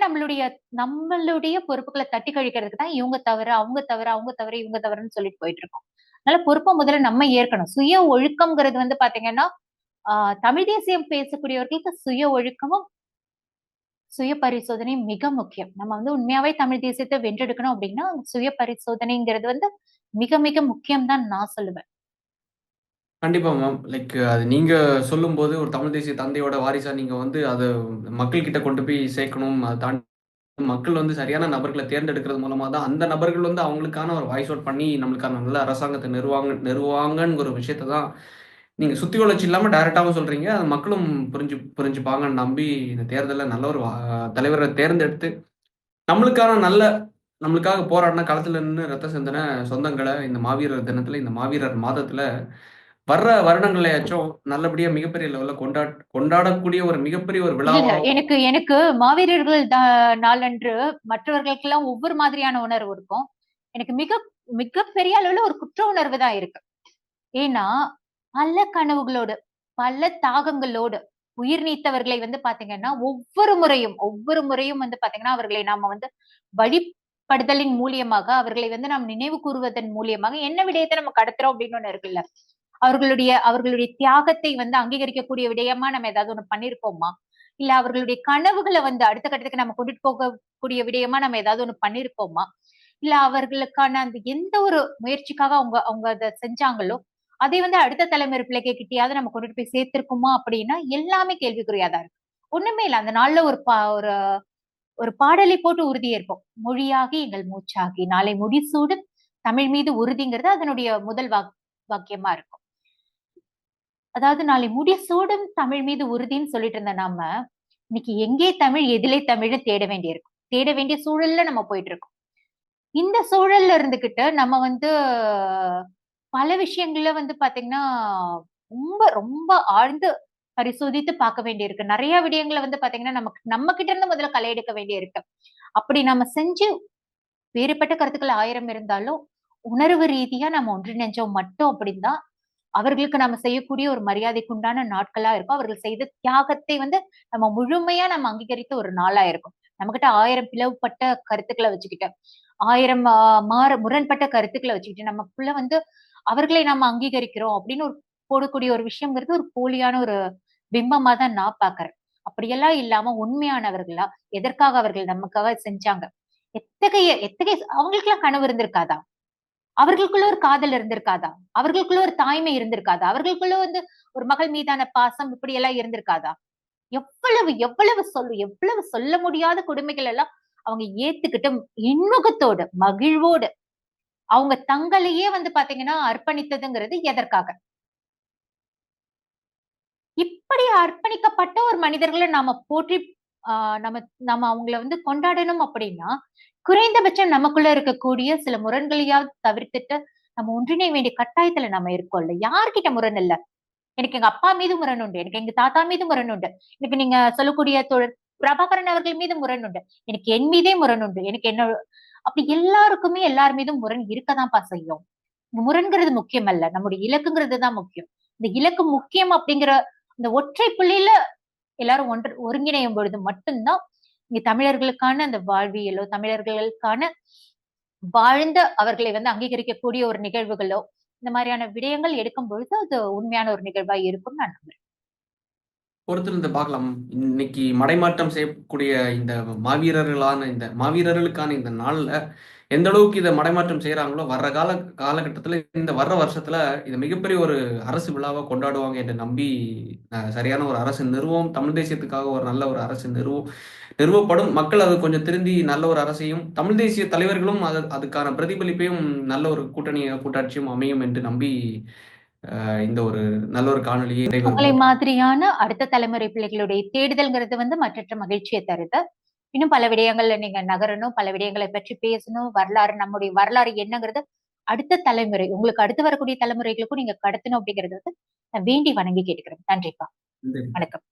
நம்மளுடைய பொறுப்புகளை தட்டி கழிக்கிறதுக்கு தான் இவங்க தவிர, அவங்க தவிர, அவங்க தவிர, இவங்க தவிரன்னு சொல்லிட்டு போயிட்டு இருக்கோம். அதனால பொறுப்பை முதல்ல நம்ம ஏற்கணும். சுய ஒழுக்கம்ங்கிறது பாத்தீங்கன்னா, தமிழ் தேசியம் பேசக்கூடியவர்களுக்கு சுய ஒழுக்கமும் சுய பரிசோதனை மிக முக்கியம். நம்ம உண்மையாவே தமிழ் தேசியத்தை வென்றெடுக்கணும் அப்படின்னா சுய பரிசோதனைங்கிறது மிக மிக முக்கியம் தான் நான் சொல்லுவேன். கண்டிப்பா மேம். லைக் அது நீங்க சொல்லும்போது ஒரு தமிழ் தேசிய தந்தையோட வாரிசா நீங்க அத மக்கள் கிட்ட கொண்டு போய் சேர்க்கணும். அதை தாண்டி மக்கள் சரியான நபர்களை தேர்ந்தெடுக்கிறது மூலமா தான் அந்த நபர்கள் அவங்களுக்கான ஒரு வாய்ஸ் அவுட் பண்ணி நம்மளுக்கான நல்ல அரசாங்கத்தை நிறுவாங்கன்னு ஒரு விஷயத்தை தான் நீங்க சுத்தி வளர்ச்சி இல்லாம டைரக்டாவும் சொல்றீங்க. அது மக்களும் புரிஞ்சுப்பாங்கன்னு நம்பி இந்த தேர்தலில் நல்ல ஒரு தலைவரை தேர்ந்தெடுத்து நம்மளுக்காக போராடின களத்துல நின்று ரத்த சிந்தின சொந்தங்களை இந்த மாவீரர் தினத்துல, இந்த மாவீரர் மாதத்துல வர்ற வருடங்களையாச்சும் நல்லபடியா மிகப்பெரிய லெவல்ல கொண்டாடக்கூடிய ஒரு மிகப்பெரிய ஒரு விழாவா எனக்கு மாவீரர்கள் நாளன்று மற்றவர்களுக்கெல்லாம் ஒவ்வொரு மாதிரியான உணர்வு இருக்கும். எனக்கு மிகப்பெரிய அளவுல ஒரு குற்ற உணர்வு தான் இருக்கு. ஏன்னா பல கனவுகளோடு, பல தாகங்களோடு உயிர் நீத்தவர்களை பாத்தீங்கன்னா ஒவ்வொரு முறையும் பாத்தீங்கன்னா அவர்களை நாம வழி படுதலின் மூலியமாக அவர்களை வந்து நாம் நினைவு கூறுவதன் மூலியமாக என்ன விடயத்தை நம்ம கடத்துறோம் அப்படின்னு ஒண்ணு இருக்குல்ல. அவர்களுடைய தியாகத்தை வந்து அங்கீகரிக்கக்கூடிய விடயமா நம்ம ஏதாவது ஒண்ணு பண்ணிருப்போமா? இல்ல அவர்களுடைய கனவுகளை வந்து அடுத்த கட்டத்துக்கு நம்ம கொண்டுட்டு போகக்கூடிய விடயமா நம்ம ஏதாவது ஒண்ணு பண்ணிருப்போமா? இல்ல அவர்களுக்கான அந்த எந்த ஒரு முயற்சிக்காக அவங்க அவங்க அதை செஞ்சாங்களோ அதை வந்து அடுத்த தலைமுறை பிள்ளைங்க கிட்டயாவது நம்ம கொண்டுட்டு போய் சேர்த்திருக்குமா அப்படின்னா எல்லாமே கேள்விக்குறியாதான் இருக்கு. ஒண்ணுமே இல்ல. அந்த நாள்ல ஒரு ஒரு பாடலை போட்டு உறுதியேற்போம். மொழியாகி எங்கள் மூச்சாகி நாளை முடிசூடும் தமிழ் மீது உறுதிங்கிறது அதனுடைய முதல் வாக்கியமா இருக்கும். அதாவது நாளை முடிசூடும் தமிழ் மீது உறுதின்னு சொல்லிட்டு இருந்த நாம இன்னைக்கு எங்கே தமிழ் எதிலே தமிழ்னு தேட வேண்டியிருக்கும். தேட வேண்டிய சூழல்ல நம்ம போயிட்டு இருக்கோம். இந்த சூழல்ல இருந்துகிட்டு நம்ம வந்து பல விஷயங்கள்ல வந்து பாத்தீங்கன்னா ரொம்ப ரொம்ப ஆழ்ந்து பரிசோதித்து பார்க்க வேண்டியிருக்கு. நிறைய விடயங்களை வந்து பாத்தீங்கன்னா நமக்கு நம்ம கிட்ட இருந்து முதல்ல களை எடுக்க வேண்டியிருக்கு. அப்படி நம்ம செஞ்சு வேறுபட்ட கருத்துக்கள் 1000 இருந்தாலும் உணர்வு ரீதியா நம்ம ஒன்றிணைஞ்சோம் மட்டும் அப்படின்தான் அவர்களுக்கு நம்ம செய்யக்கூடிய ஒரு மரியாதைக்கு உண்டான நாட்களா இருக்கும். அவர்கள் செய்த தியாகத்தை வந்து நம்ம முழுமையா நம்ம அங்கீகரித்த ஒரு நாளா இருக்கும். நம்ம கிட்ட 1000 பிளவுபட்ட கருத்துக்களை வச்சுக்கிட்டு 1000 முரண்பட்ட கருத்துக்களை வச்சுக்கிட்டு நமக்குள்ள வந்து அவர்களை நம்ம அங்கீகரிக்கிறோம் அப்படின்னு ஒரு போடக்கூடிய ஒரு விஷயம்ங்கிறது ஒரு போலியான ஒரு பிம்பமா தான் நான் பாக்குறேன். அப்படியெல்லாம் இல்லாம உண்மையானவர்களா எதற்காக அவர்கள் நமக்காக செஞ்சாங்க, எத்தகைய எத்தகைய அவங்களுக்கு எல்லாம் கனவு இருந்திருக்காதா? அவர்களுக்குள்ள ஒரு காதல் இருந்திருக்காதா? அவர்களுக்குள்ள ஒரு தாய்மை இருந்திருக்காதா? அவர்களுக்குள்ள வந்து ஒரு மகள் மீதான பாசம் இப்படி எல்லாம் இருந்திருக்காதா? எவ்வளவு எவ்வளவு சொல்ல முடியாத கொடுமைகள் எல்லாம் அவங்க ஏத்துக்கிட்டு இன்முகத்தோடு மகிழ்வோடு அவங்க தங்களையே வந்து பாத்தீங்கன்னா அர்ப்பணித்ததுங்கிறது எதற்காக? இப்படி அர்ப்பணிக்கப்பட்ட ஒரு மனிதர்களை நாம போற்றி நம்ம நம்ம அவங்கள வந்து கொண்டாடணும் அப்படின்னா குறைந்தபட்சம் நமக்குள்ள இருக்கக்கூடிய சில முரண்களையாவது தவிர்த்துட்டு நம்ம ஒன்றிணைய வேண்டிய கட்டாயத்துல நம்ம இருக்கோம்ல. யார்கிட்ட முரண் இல்ல? எனக்கு எங்க அப்பா மீது முரண் உண்டு, எனக்கு எங்க தாத்தா மீது முரண் உண்டு, எனக்கு நீங்க சொல்லக்கூடிய தோழர் பிரபாகரன் அவர்கள் மீது முரண் உண்டு, எனக்கு என் மீதே முரண் உண்டு, எனக்கு என்ன அப்படி எல்லாருக்குமே எல்லார் மீதும் முரண் இருக்கதான்ப்பா செய்யும். முரண்கிறது முக்கியம் அல்ல, நம்முடைய இலக்குங்கிறது தான் முக்கியம். இந்த இலக்கு முக்கியம் அப்படிங்கிற இந்த ஒற்றை புள்ளியில எல்லாரும் ஒருங்கிணையும் பொழுது மட்டும்தான் இங்க தமிழர்களுக்கான அந்த வாழ்வியலோ தமிழர்களுக்கான வாழ்ந்த அவர்களை வந்து அங்கீகரிக்கக்கூடிய ஒரு நிகழ்வுகளோ இந்த மாதிரியான விடயங்கள் எடுக்கும் பொழுது அது உண்மையான ஒரு நிகழ்வா இருக்கும்னு நான் நம்புறேன். பொறுத்திருந்து பார்க்கலாம். இன்னைக்கு மடைமாற்றம் செய்யக்கூடிய இந்த மாவீரர்களுக்கான இந்த நாள்ல எந்த அளவுக்கு இதை மடைமாற்றம் செய்யறாங்களோ வர்ற காலகட்டத்துல இந்த வர்ற வருஷத்துல இது மிகப்பெரிய ஒரு அரசு விழாவா கொண்டாடுவாங்க என்று நம்பி சரியான ஒரு அரசு நிறுவம், தமிழ் தேசியத்துக்காக ஒரு நல்ல ஒரு அரசு நிறுவப்படும். மக்கள் அது கொஞ்சம் திருந்தி நல்ல ஒரு அரசையும் தமிழ் தேசிய தலைவர்களும் அதுக்கான பிரதிபலிப்பையும் நல்ல ஒரு கூட்டாட்சியும் அமையும் என்று நம்பி இந்த ஒரு நல்ல ஒரு காணொலியை உங்களை நிறைவேறும். மாதிரியான அடுத்த தலைமுறை பிள்ளைகளுடைய தேடுதல்ங்கிறது வந்து மற்றற்ற மகிழ்ச்சியை தருது. இன்னும் பல விடயங்கள்ல நீங்க நகரணும், பல விடயங்களை பற்றி பேசணும், நம்முடைய வரலாறு என்னங்கிறது அடுத்த தலைமுறை உங்களுக்கு அடுத்து வரக்கூடிய தலைமுறைகளுக்கும் நீங்க கடத்தணும் அப்படிங்கறது வந்து நான் வேண்டி வணங்கி கேட்டுக்கிறேன். நன்றிப்பா. நன்றி. வணக்கம்.